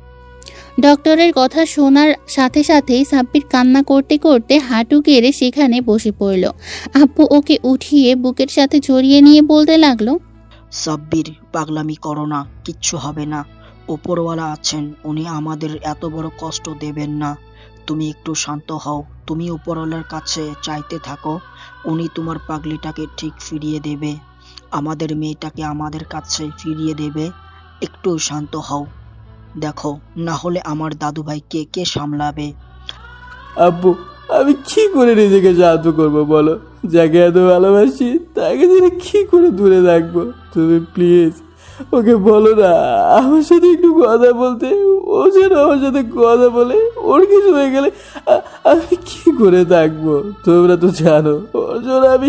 ডক্টরের কথা শোনার সাথে সাথেই সাব্বির কান্না করতে করতে হাঁটু গেড়ে সেখানে বসে পড়ল। আব্বু ওকে উঠিয়ে বুকের সাথে জড়িয়ে নিয়ে বলতে লাগলো, সাব্বির, পাগলামি করো না, কিচ্ছু হবে না। ওপরওয়ালা আছেন, উনি আমাদের এত বড় কষ্ট দেবেন না। তুমি একটু শান্ত হও, তুমি উপরওয়ালার কাছে চাইতে থাকো, উনি তোমার পাগলিটাকে ঠিক ফিরিয়ে দেবে, আমাদের মেয়েটাকে আমাদের কাছে ফিরিয়ে দেবে। একটু শান্ত হও, দেখো না হলে আমার দাদুভাইকে কে সামলাবে? আব্বু, আমি কি করে নিজেকে সাহায্য করবো বলো? যাকে এত ভালোবাসি তাকে যেন কি করে দূরে রাখবো? তুমি প্লিজ ওকে বলো না আমার সাথে একটু কথা বলতে। ও যেন আমার সাথে কথা বলে, ওর কিছু হয়ে গেলে আমি কি করে থাকবো? তোমরা তো জানো ওর জন্য আমি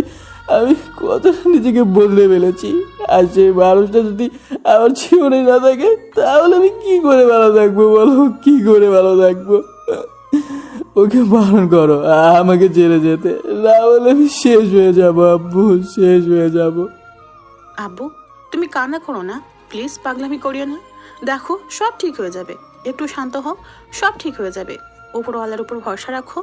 আমি কতটা নিজেকে বদলে ফেলেছি। আর সেই মানুষটা যদি আমার জীবনে না থাকে তাহলে আমি কি করে ভালো থাকবো বলো? কি করে ভালো থাকবো? ওকে বারণ করো আমাকে ছেড়ে যেতে, না হলে আমি শেষ হয়ে যাবো আব্বু, শেষ হয়ে যাবো। আব্বু, তুমি কান্না করো না প্লিজ, পাগলামি করিও না। দেখো সব ঠিক হয়ে যাবে, একটু শান্ত হও, সব ঠিক হয়ে যাবে। উপরওয়ালার উপর ভরসা রাখো।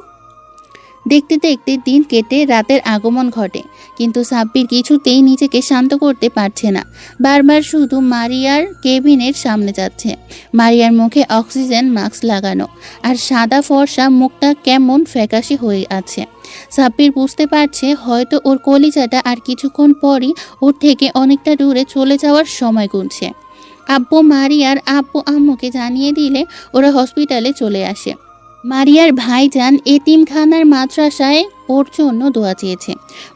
দেখতে দেখতে দিন কেটে রাতের আগমন ঘটে, কিন্তু সাব্বির কিছুতেই নিজেকে শান্ত করতে পারছে না। বারবার শুধু মারিয়ার কেবিনের সামনে যাচ্ছে। মারিয়ার মুখে অক্সিজেন মাস্ক লাগানো, আর সাদা ফর্সা মুখটা কেমন ফ্যাকাশে হয়ে আছে। সাব্বির বুঝতে পারছে হয়তো ওর কলিজাটা আর কিছুক্ষণ পরই ওর থেকে অনেকটা দূরে চলে যাওয়ার সময় গুনছে। আব্বু মারিয়ার আব্বু আম্মুকে জানিয়ে দিলে ওরা হসপিটালে চলে আসে। মারিয়ার ভাইজান এতিমখানার মাদ্রাসায় ওর জন্য দোয়া চেয়েছে।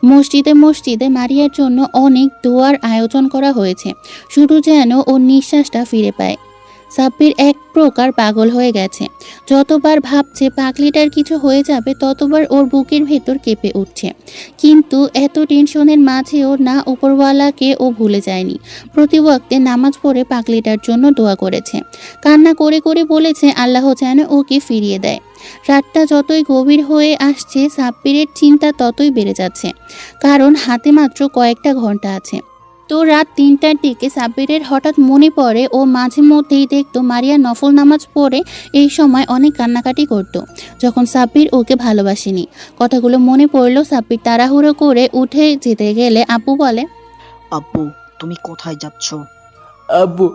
মসজিদে মসজিদে মারিয়ার জন্য অনেক দোয়ার আয়োজন করা হয়েছে, শুধু যেন ওর নিঃশ্বাসটা ফিরে পায়। সাব্বির এক প্রকার পাগল হয়ে গেছে। যতবার ভাবছে পাগলিটার কিছু হয়ে যাবে ততবার ওর বুকের ভেতর কেঁপে উঠছে। কিন্তু এত টেনশনের মাঝেও না উপরওয়ালাকে ও ভুলে যায়নি। প্রতি ওয়াক্তে নামাজ পড়ে পাগলিটার জন্য দোয়া করেছে, কান্না করে করে বলেছে আল্লাহ যেন ওকে ফিরিয়ে দেয়। রাতটা যতই গভীর হয়ে আসছে সাব্বিরের চিন্তা ততই বেড়ে যাচ্ছে, কারণ হাতে মাত্র কয়েকটা ঘন্টা আছে। তো রাত 3টার দিকে সাব্বিরের হঠাৎ মনে পড়ে ও মাঝে মধ্যেই দেখতো মারিয়া নফল নামাজ পড়ে এই সময় অনেক কান্নাকাটি করত, যখন সাব্বির ওকে ভালোবাসেনি। কথাগুলো মনে পড়লো। সাব্বির তাড়াহুড়ো করে উঠে যেতে গেলে আব্বু বলে, আব্বু, তুমি কোথায় যাচ্ছ? আব্বু,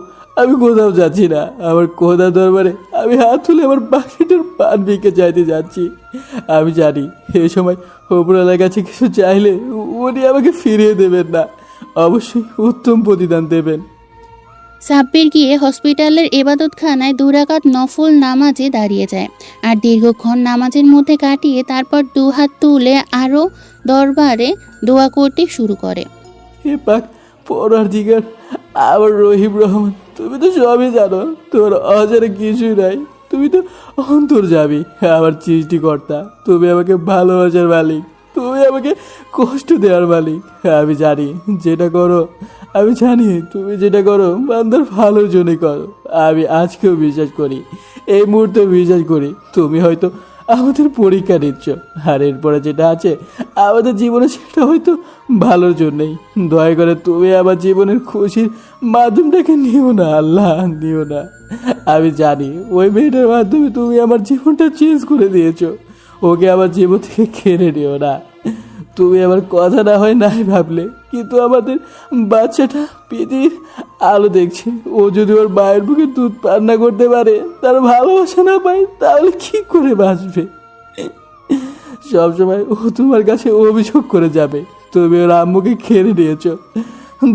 আমি কোথাও যাচ্ছি না। আমার খোদা দরবারে আমি হাত তুলে আমার বাকিটার পান ভিক্ষে চাইতে যাচ্ছি। আমি জানি এই সময় ওপরওয়ালার কাছে কিছু চাইলে উনি আমাকে ফিরিয়ে দেবেন না, অবশ্যই উত্তম প্রতিদান দেবেন। সাব্বির গিয়ে হসপিটালের এবাদতখানায় 2 রাকাত নফল নামাজে দাঁড়িয়ে যায়, আর দীর্ঘক্ষণ নামাজের মধ্যে কাটিয়ে তারপর 2 হাত তুলে আরও দরবারে দোয়া করতে শুরু করে। হে পাক পরওয়ারদিগার, আমার রহিম রহমান, তুমি তো সবই জানো, তোমার অজানা কিছুই নাই। তুমি তো অন্তর্যামী, আমার সৃষ্টিকর্তা। তুমি আমাকে ভালোবাসার মালিক, তুমি আমাকে কষ্ট দেওয়ার মালিক। আমি জানি যেটা করো, আমি জানি তুমি যেটা করো বান্দার ভালোর জন্যই করো। আমি আজকেও বিশ্বাস করি, এই মুহূর্তে বিশ্বাস করি তুমি হয়তো আমাদের পরীক্ষা নিচ্ছ, আর এরপরে যেটা আছে আমাদের জীবনে সেটা হয়তো ভালোর জন্যই। দয়া করে তুমি আমার জীবনের খুশির মাধ্যমটাকে নিও না আল্লাহ, নিও না। আমি জানি ওই মেয়েটার মাধ্যমে তুমি আমার জীবনটা চেঞ্জ করে দিয়েছো, ওকে আমার জীবন থেকে কেড়ে নিও না। তুমি আমার কথা না হয় নাই ভাবলে, কিন্তু আমাদের বাচ্চাটা পৃথিবীর আলো দেখছে। ও যদি ওর মায়ের বুকে দুধ পান না করতে পারে, তার ভালোবাসা না পায়, তাহলে কি করে বাঁচবে? সবসময় ও তোমার কাছে অভিযোগ করে যাবে তুমি ওর আম্মুকে কেড়ে নিয়েছো।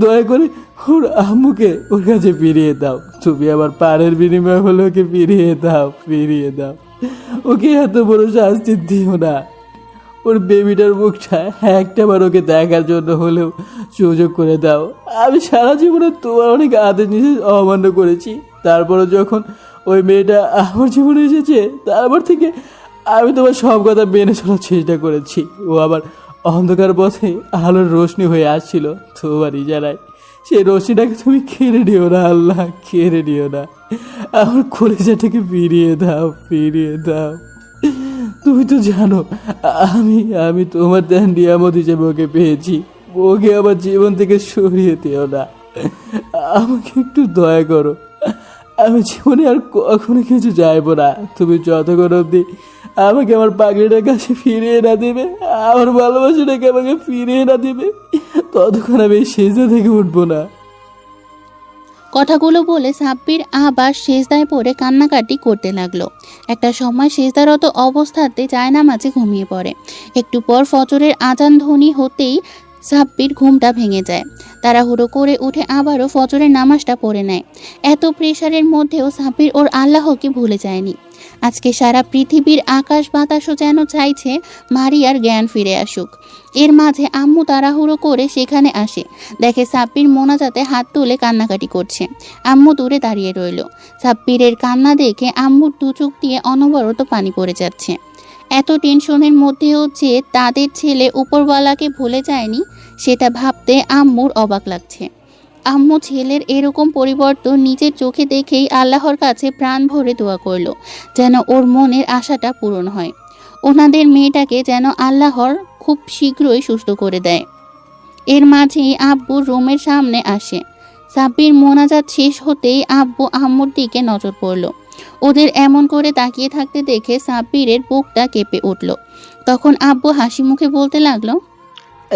দয়া করে ওর আম্মুকে ওর কাছে ফিরিয়ে দাও। তুমি আমার পাড়ের বিনিময় হলে ওকে ফিরিয়ে দাও, ফিরিয়ে দাও। ওকে এত বড় শাস্তি দিও না। ওর বেবিটার মুখটা একটাবার ওকে দেখার জন্য হলেও সুযোগ করে দাও। আমি সারা জীবনে তোমার অনেক আদেশ নিষেধ অমান্য করেছি, তারপরে যখন ওই মেয়েটা আমার জীবনে এসেছে তারপর থেকে আমি তোমার সব কথা মেনে চলার চেষ্টা করেছি। ও আবার অন্ধকার পথে আলোর রোশনি হয়ে আসছিল তোমার ইজারায়। সেই রশ্মিটাকে তুমি কেড়ে নিও না আল্লাহ, কেড়ে নিও না। আমার কলেজাটাকে ফিরিয়ে দাও, ফিরিয়ে দাও। তুমি তো জানো আমি আমি তোমার দেন নিয়ামত হিসেবে ওকে পেয়েছি। ওকে আমার জীবন থেকে সরিয়ে দিও না, আমাকে একটু দয়া করো। আমি জীবনে আর কখনো কিছু চাইবো না। তুমি যতক্ষণ অবধি আমাকে আমার পাগলিটার কাছে ফিরিয়ে না দেবে, আমার ভালোবাসাটাকে আমাকে ফিরিয়ে না দেবে, ততক্ষণ আমি এই সেজদা থেকে উঠবো না। কথাগুলো বলে সাব্বির আবার সেজদায় পড়ে কান্নাকাটি করতে লাগলো। একটা সময় সেজদারত অবস্থাতে জায়নামাজে ঘুমিয়ে পড়ে। একটু পর ফজরের আজান ধ্বনি হতেই সাব্বির ঘুমটা ভেঙে যায়। তাড়াহুড়ো করে উঠে আবারও ফজরের নামাজটা পড়ে নেয়। এত প্রেশারের মধ্যেও সাব্বির ওর আল্লাহকে ভুলে যায়নি। আজকে সারা পৃথিবীর আকাশ বাতাসও যেন চাইছে মারিয়ার জ্ঞান ফিরে আসুক। এর মাঝে আম্মু তাড়াহুড়ো করে সেখানে আসে, দেখে সাব্বির মোনাজাতে হাত তুলে কান্নাকাটি করছে। আম্মু দূরে দাঁড়িয়ে রইল। সাব্বিরের কান্না দেখে আম্মুর দু চোখ দিয়ে অনবরত পানি পড়ে যাচ্ছে। এত টেনশনের মধ্যেও যে তাদের ছেলে উপরওয়ালাকে ভুলে যায়নি সেটা ভাবতে আম্মুর অবাক লাগছে। আম্মু ছেলের এরকম পরিবর্তন নিজের চোখে দেখেই আল্লাহর কাছে প্রাণ ভরে দোয়া করল, যেন ওর মনের আশাটা পূরণ হয়। ওনাদের মেয়েটাকে যেন আল্লাহর খুব শীঘ্রই সুস্থ করে দেয়। এর মাঝেই আব্বু রুমের সামনে আসে। সাব্বির মোনাজাত শেষ হতেই আব্বু আম্মুর দিকে নজর পড়ল। ওদের এমন করে তাকিয়ে থাকতে দেখে সাব্বিরের বুকটা কেঁপে উঠল। তখন আব্বু হাসি মুখে বলতে লাগলো,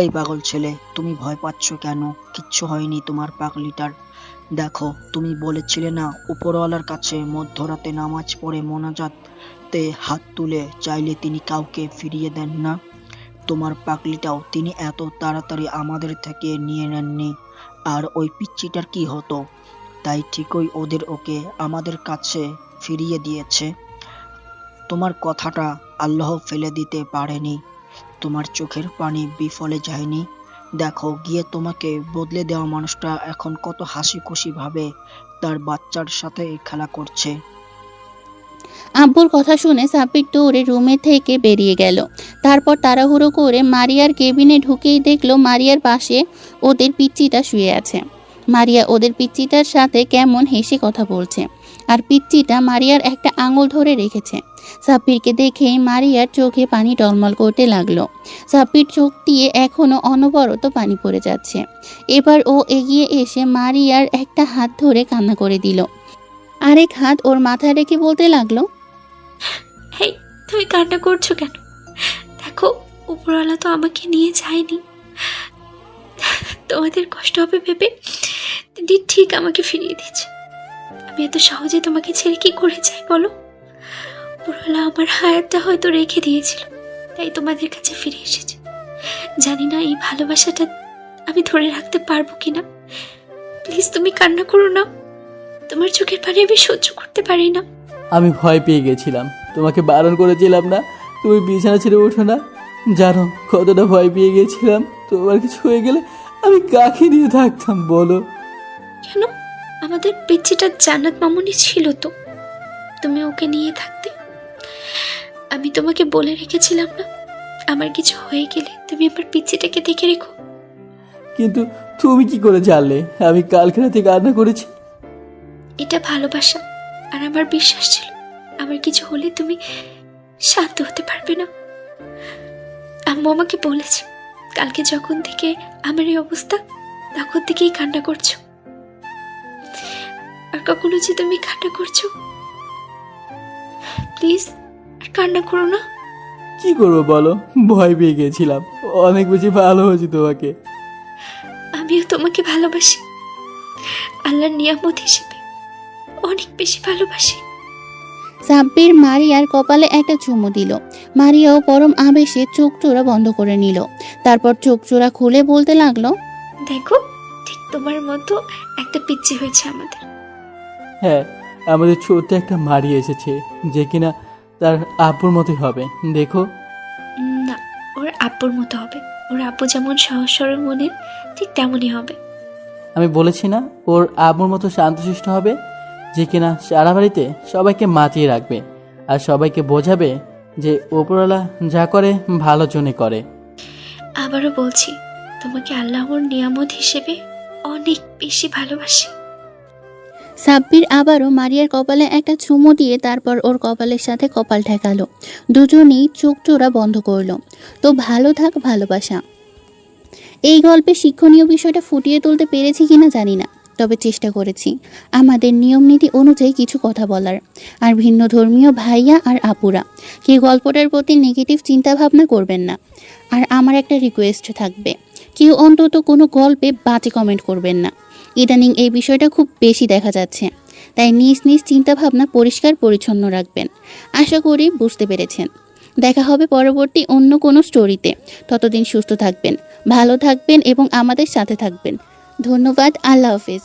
এই পাগল ছেলে, তুমি ভয় পাচ্ছ কেন? কিচ্ছু হয়নি তোমার পাগলিটার। দেখো, তুমি বলেছিলে না উপরওয়ালার কাছে মধ্যরাতে নামাজ পড়ে মোনাজাতে হাত তুলে চাইলে তিনি কাউকে ফিরিয়ে দেন না। তোমার পাগলিটাও তিনি এত তাড়াতাড়ি আমাদের থেকে নিয়ে নেননি। আর ওই পিচ্চিটার কি হতো? তাই ঠিকই ওকে আমাদের কাছে ফিরিয়ে দিয়েছে। তোমার কথাটা আল্লাহ ফেলে দিতে পারেনি। তোমার চোখের পানি বিফলে যায়নি। দেখো গিয়ে তোমাকে বদলে দেওয়া মানুষটা এখন কত হাসি খুশি ভাবে তার বাচ্চার সাথে খেলা করছে। আব্বুর কথা শুনে সাব্বির দৌড়ে রুমে থেকে বেরিয়ে গেল। তারপর তাড়াহুড়ো করে মারিয়ার কেবিনে ঢুকেই দেখলো মারিয়ার পাশে ওদের পিচ্চিটা শুয়ে আছে। মারিয়া ওদের পিচ্চিটার সাথে কেমন হেসে কথা বলছে, আর পিচ্চিটা মারিয়ার একটা আঙুল ধরে রেখেছে। সাব্বিরকে দেখেই মারিয়ার চোখে পানি টলমল করতে লাগলো। সাব্বির চোখ দিয়ে এখনো অনবরত পানি পড়ে যাচ্ছে। এবার ও এগিয়ে এসে মারিয়ার একটা হাত ধরে কান্না করে দিল। আরেক হাত ওর মাথায় রেখে বলতে লাগলো, হেই, তুমি কান্না করছো কেন? দেখো, উপরওয়ালা তো আমাকে নিয়ে যায়নি। তোমাদের কষ্ট হবে ভেবে তিনি ঠিক আমাকে ফিরিয়ে দিয়েছে। আমি এত সহজে তোমাকে ছেড়ে কি করে যাই বলো? উপরওয়ালা আমার হায়াতটা হয়তো রেখে দিয়েছিল, তাই তোমাদের কাছে ফিরে এসেছে। জানি না এই ভালোবাসাটা আমি ধরে রাখতে পারবো কিনা। প্লিজ তুমি কান্না করো না। তোমার চোখের পানি আমি সহ্য করতে পারি না। আমি ভয় পেয়ে গেছিলাম, তোমাকে বারণ করেছিলাম না তুমি বিছানা ছেড়ে ওঠো না। জানো কতটা ভয় পেয়ে গেছিলাম। তোমার কিছু হয়ে গেলে আমি কাকে নিয়ে থাকতাম বলো? কেন? আমাদের পিচ্চিটা জান্নাত মামুনি ছিল তো, তুমি ওকে নিয়ে থাকতে। আমি তোমাকে বলে রেখেছিলাম না, আমার কিছু হয়ে গেলে তুমি আমার পিচ্চিটাকে দেখে রেখো। কিন্তু তুমি কি করে জানলে আমি কালকে রাতে কান্না করেছি? এটা ভালোবাসা, আর আমার বিশ্বাস ছিল আমার কিছু হলে তুমি শান্ত হতে পারবে না। আম্মু আমাকে বলেছে কালকে যখন থেকে আমার এই অবস্থা তখন থেকেই কান্না করছো। আর কখনো যে তুমি কান্না করছো, প্লিজ আর কান্না করো না। কি করবো বলো, ভয় পেয়ে গেছিলাম, অনেক বেশি ভালোবাসি তোমাকে। আমিও তোমাকে ভালোবাসি, আল্লাহর নিয়ামত হিসেবে অনেক বেশি ভালোবাসি। সাব্বির মারিয়ার কপালে একটা চুমু দিল। মারিয়াও পরম আবেশে চোখ চোরা বন্ধ করে নিল। তারপর চোখ চোরা খুলে বলতে লাগলো, দেখো, ঠিক তোমার মতো একটা পিচ্চি হয়েছে আমাদের। হ্যাঁ, আমাদের ছোট্ট একটা মারি এসেছে যে কিনা তার আব্বুর মতোই হবে। দেখো না, ওর আব্বুর মতো হবে। ওর আব্বু যেমন সহজ সরল মনের, ঠিক তেমনই হবে। আমি বলেছি না ওর আব্বুর মতো শান্তশিষ্ট হবে, যে কিনা সারা বাড়িতে সবাইকে মাতিয়ে রাখবে আর সবাইকে বোঝাবে যে ওপরওয়ালা যা করে ভালোর জন্য করে। আবারও বলছি, তোমাকে আল্লাহর নিয়ামত হিসেবে অনেক বেশি ভালোবাসি। সাব্বির আবারও মারিয়ার কপালে একটা চুমো দিয়ে তারপর ওর কপালের সাথে কপাল ঠেকালো। দুজনেই চোখ জোড়া বন্ধ করলো। তো ভালো থাক ভালোবাসা। এই গল্পে শিক্ষণীয় বিষয়টা ফুটিয়ে তুলতে পেরেছি কিনা জানি না, তবে চেষ্টা করেছি আমাদের নিয়মনীতি অনুযায়ী কিছু কথা বলার। আর ভিন্ন ধর্মীয় ভাইয়া আর আপুরা কেউ গল্পটার প্রতি নেগেটিভ চিন্তা ভাবনা করবেন না। আর আমার একটা রিকোয়েস্ট থাকবে, কেউ অন্তত কোনো গল্পে বাজে কমেন্ট করবেন না। ইদানিং এই বিষয়টা খুব বেশি দেখা যাচ্ছে, তাই নিজ নিজ চিন্তাভাবনা পরিষ্কার পরিচ্ছন্ন রাখবেন। আশা করি বুঝতে পেরেছেন। দেখা হবে পরবর্তী অন্য কোনো স্টোরিতে। ততদিন সুস্থ থাকবেন, ভালো থাকবেন এবং আমাদের সাথে থাকবেন। ধন্যবাদ। আল্লাহ হাফেজ।